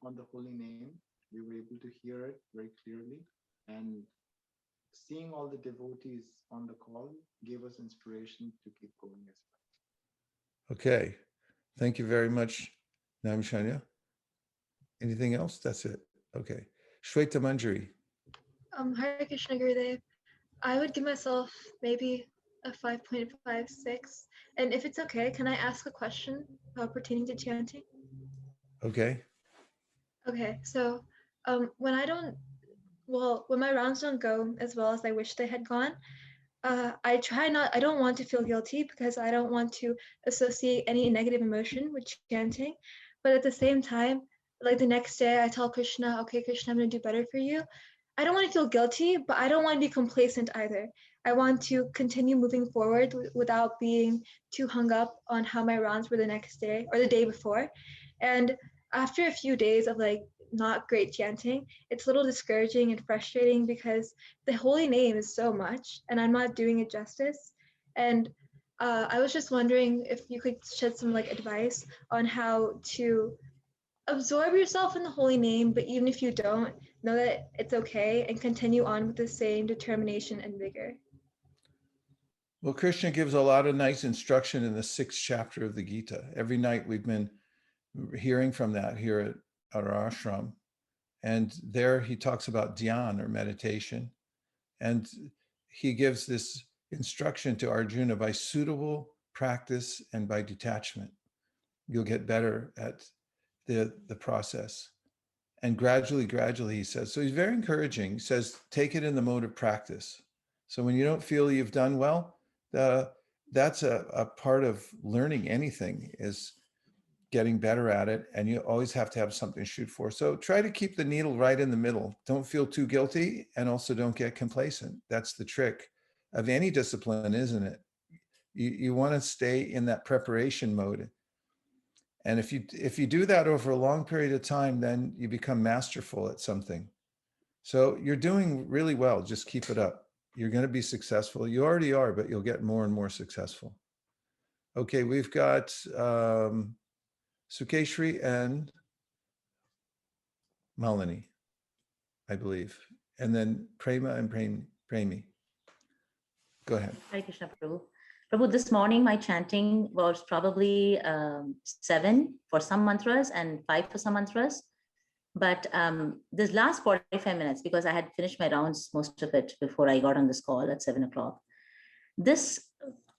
on the holy name. We were able to hear it very clearly, and seeing all the devotees on the call gave us inspiration to keep going as well. Okay, thank you very much, Naimisharanya. Anything else? That's it. Okay, Shweta Manjari. Hare Krishna Gurudev. I would give myself maybe a 5.56. And if it's okay, can I ask a question pertaining to chanting? Okay. Okay, so when my rounds don't go as well as I wish they had gone, I don't want to feel guilty because I don't want to associate any negative emotion with chanting. But at the same time, like the next day I tell Krishna, okay, Krishna, I'm gonna do better for you. I don't want to feel guilty, but I don't want to be complacent either. I want to continue moving forward without being too hung up on how my rounds were the next day or the day before. And after a few days of like not great chanting, it's a little discouraging and frustrating because the holy name is so much and I'm not doing it justice. And I was just wondering if you could shed some like advice on how to absorb yourself in the holy name, but even if you don't, know that it's okay and continue on with the same determination and vigor. Well, Krishna gives a lot of nice instruction in the 6th chapter of the Gita. Every night we've been hearing from that here at our ashram. And there he talks about dhyan or meditation. And he gives this instruction to Arjuna by suitable practice and by detachment. You'll get better at the process. And gradually, he says, so he's very encouraging. He says, take it in the mode of practice. So when you don't feel you've done well, that's a part of learning anything, is getting better at it. And you always have to have something to shoot for. So try to keep the needle right in the middle. Don't feel too guilty, and also don't get complacent. That's the trick of any discipline, isn't it? You want to stay in that preparation mode. And if you do that over a long period of time, then you become masterful at something. So you're doing really well. Just keep it up. You're going to be successful. You already are, but you'll get more and more successful. Okay, we've got Sukeshri and Malini, I believe. And then Prema and Premi. Go ahead. Hare Krishna, Prabhu. Prabhu, this morning my chanting was probably 7 for some mantras and 5 for some mantras. But this last 45 minutes, because I had finished my rounds, most of it, before I got on this call at 7 o'clock.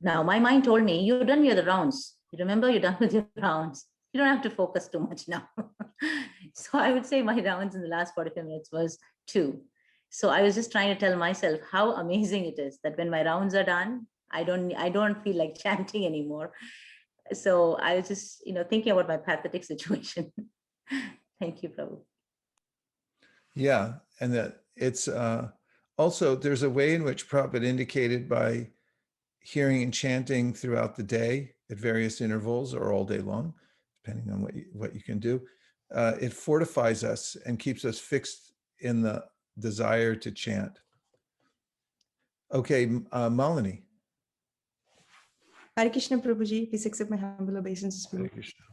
Now my mind told me, you're done with the rounds. You remember, you're done with your rounds. You don't have to focus too much now. So I would say my rounds in the last 45 minutes was 2. So I was just trying to tell myself how amazing it is that when my rounds are done, I don't feel like chanting anymore. So I was just, thinking about my pathetic situation. Thank you, Prabhu. Yeah, and that it's also, there's a way in which Prabhupada indicated by hearing and chanting throughout the day at various intervals or all day long, depending on what you can do. It fortifies us and keeps us fixed in the desire to chant. Okay, Malini. Hare Krishna, Prabhuji. Please accept my humble obeisances, Hare Prabhu. Krishna.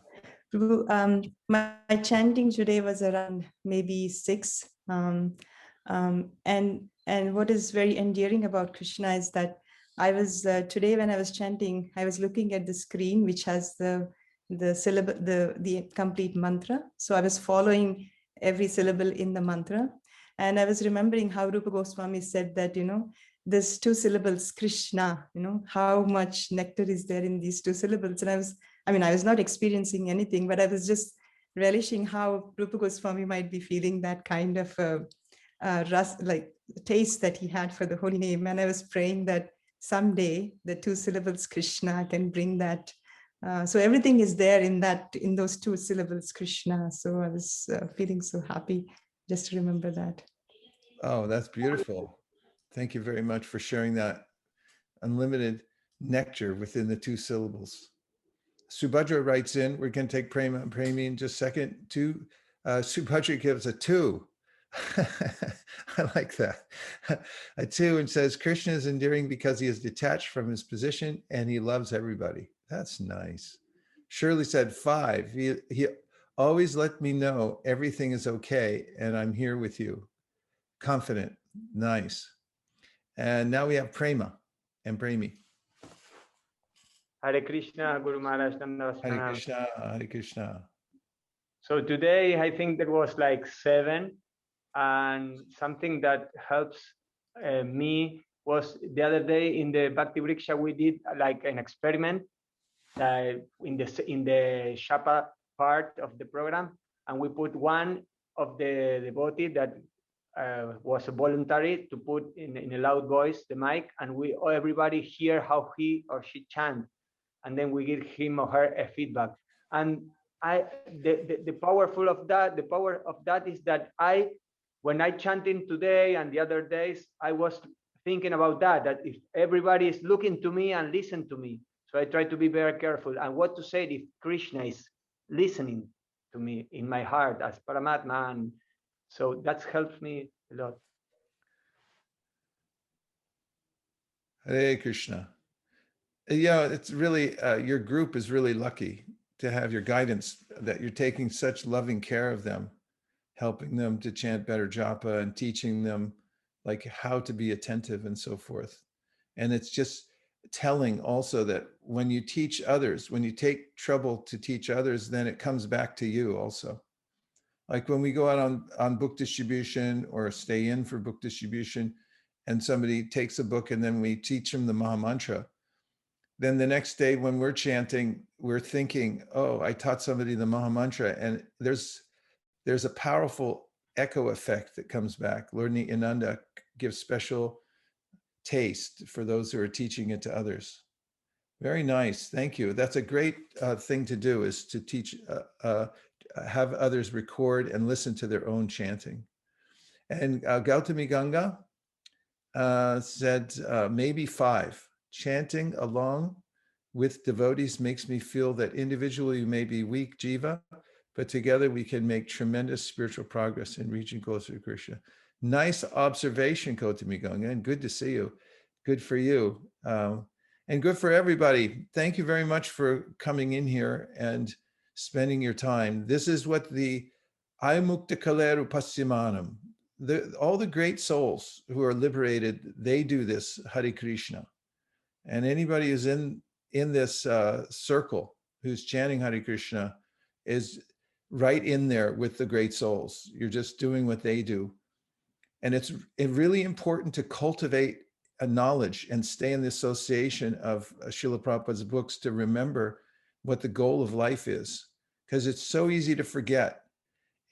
Prabhu, my chanting today was around maybe 6. And what is very endearing about Krishna is that I was today when I was chanting, I was looking at the screen which has the syllable, the complete mantra. So I was following every syllable in the mantra, and I was remembering how Rupa Goswami said that there's 2 syllables, Krishna. How much nectar is there in these 2 syllables? And I was not experiencing anything, but I was just relishing how Rupa Goswami might be feeling that kind of taste that he had for the holy name. And I was praying that someday the 2 syllables Krishna can bring that. So everything is there in those 2 syllables Krishna. So I was feeling so happy just to remember that. Oh, that's beautiful. Thank you very much for sharing that unlimited nectar within the 2 syllables. Subhadra writes in, we're going to take Prema and Premi in just a second. 2, Subhadra gives a 2. I like that. A 2, and says, Krishna is endearing because he is detached from his position and he loves everybody. That's nice. Shirley said 5. He always let me know everything is okay and I'm here with you. Confident. Nice. And now we have Prema and Premi. Hare Krishna, Guru Maharaj. Hare Krishna, Hare Krishna. So today I think there was like 7, and something that helps me was the other day in the Bhakti Vriksha we did like an experiment in the Japa part of the program, and we put one of the devotee that was voluntary to put in a loud voice the mic, and everybody hear how he or she chant, and then we give him or her a feedback. And the power of that is that when I chanted today and the other days, I was thinking about that if everybody is looking to me and listen to me. So I try to be very careful and what to say if Krishna is listening to me in my heart as Paramatma. And so that helps me a lot. Hare Krishna. Yeah, it's really, your group is really lucky to have your guidance, that you're taking such loving care of them, helping them to chant better japa and teaching them like how to be attentive and so forth. And it's just telling also that when you teach others, when you take trouble to teach others, then it comes back to you also. Like when we go out on book distribution or stay in for book distribution, and somebody takes a book and then we teach them the Maha Mantra, then the next day when we're chanting, we're thinking, oh, I taught somebody the Maha Mantra, and there's a powerful echo effect that comes back. Lord Nityananda gives special taste for those who are teaching it to others. Very nice. Thank you. That's a great thing to do, is to teach, have others record and listen to their own chanting. And Gautami Ganga said, maybe 5. Chanting along with devotees makes me feel that individually we may be weak jiva, but together we can make tremendous spiritual progress in reaching closer to Krishna. Nice observation, Gautami Ganga, and good to see you. Good for you. And good for everybody. Thank you very much for coming in here and spending your time. This is what the Aimukta Kaleru Passimanam, all the great souls who are liberated, they do this Hare Krishna. And anybody who's in this circle who's chanting Hare Krishna is right in there with the great souls. You're just doing what they do. And it's really important to cultivate a knowledge and stay in the association of Srila Prabhupada's books to remember what the goal of life is, because it's so easy to forget.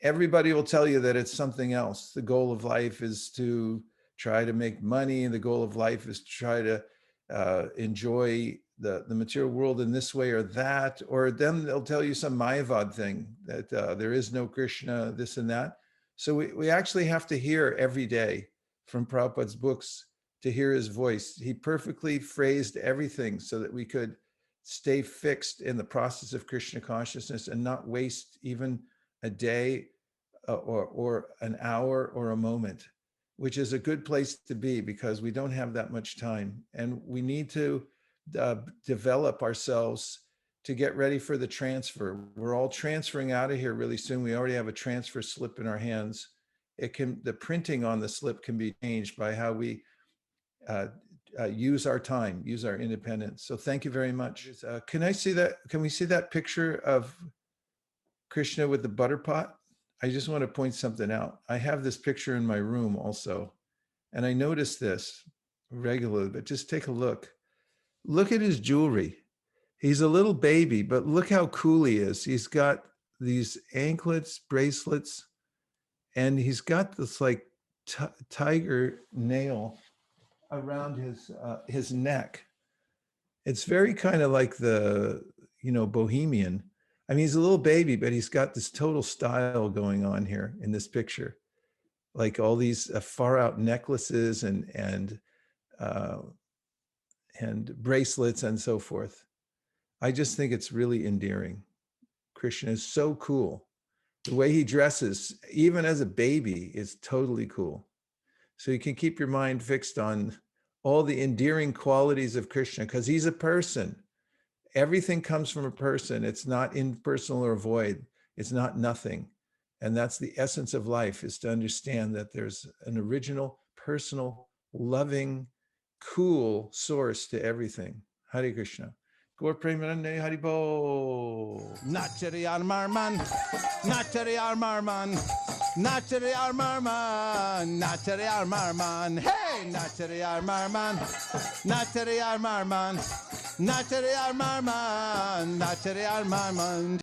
Everybody will tell you that it's something else. The goal of life is to try to make money, and the goal of life is to try to enjoy the material world in this way or that, or then they'll tell you some Mayavad thing that there is no Krishna, this and that. So we actually have to hear every day from Prabhupada's books to hear his voice. He perfectly phrased everything so that we could stay fixed in the process of Krishna consciousness and not waste even a day or an hour or a moment, which is a good place to be because we don't have that much time. And we need to develop ourselves to get ready for the transfer. We're all transferring out of here really soon. We already have a transfer slip in our hands. The printing on the slip can be changed by how we use our time, use our independence. So thank you very much. Can I see that? Can we see that picture of Krishna with the butter pot? I just want to point something out. I have this picture in my room also, and I notice this regularly, but just take a look. Look at his jewelry. He's a little baby, but look how cool he is. He's got these anklets, bracelets, and he's got this like tiger nail around his neck. It's very kind of like the, bohemian. I mean, he's a little baby, but he's got this total style going on here in this picture, like all these far out necklaces and bracelets and so forth. I just think it's really endearing. Krishna is so cool. The way he dresses, even as a baby, is totally cool. So you can keep your mind fixed on all the endearing qualities of Krishna, because he's a person. Everything comes from a person. It's not impersonal or void. It's not nothing. And that's the essence of life, is to understand that there's an original, personal, loving, cool source to everything. Hare Krishna. Gaur Premanande Haribo. Nachari Armarman, Nachari Armarman, Nachari Armarman, Nachari Armarman, hey, Nachari Armarman, Nachari Armarman, Nachari Armarman, Nachari Armarman.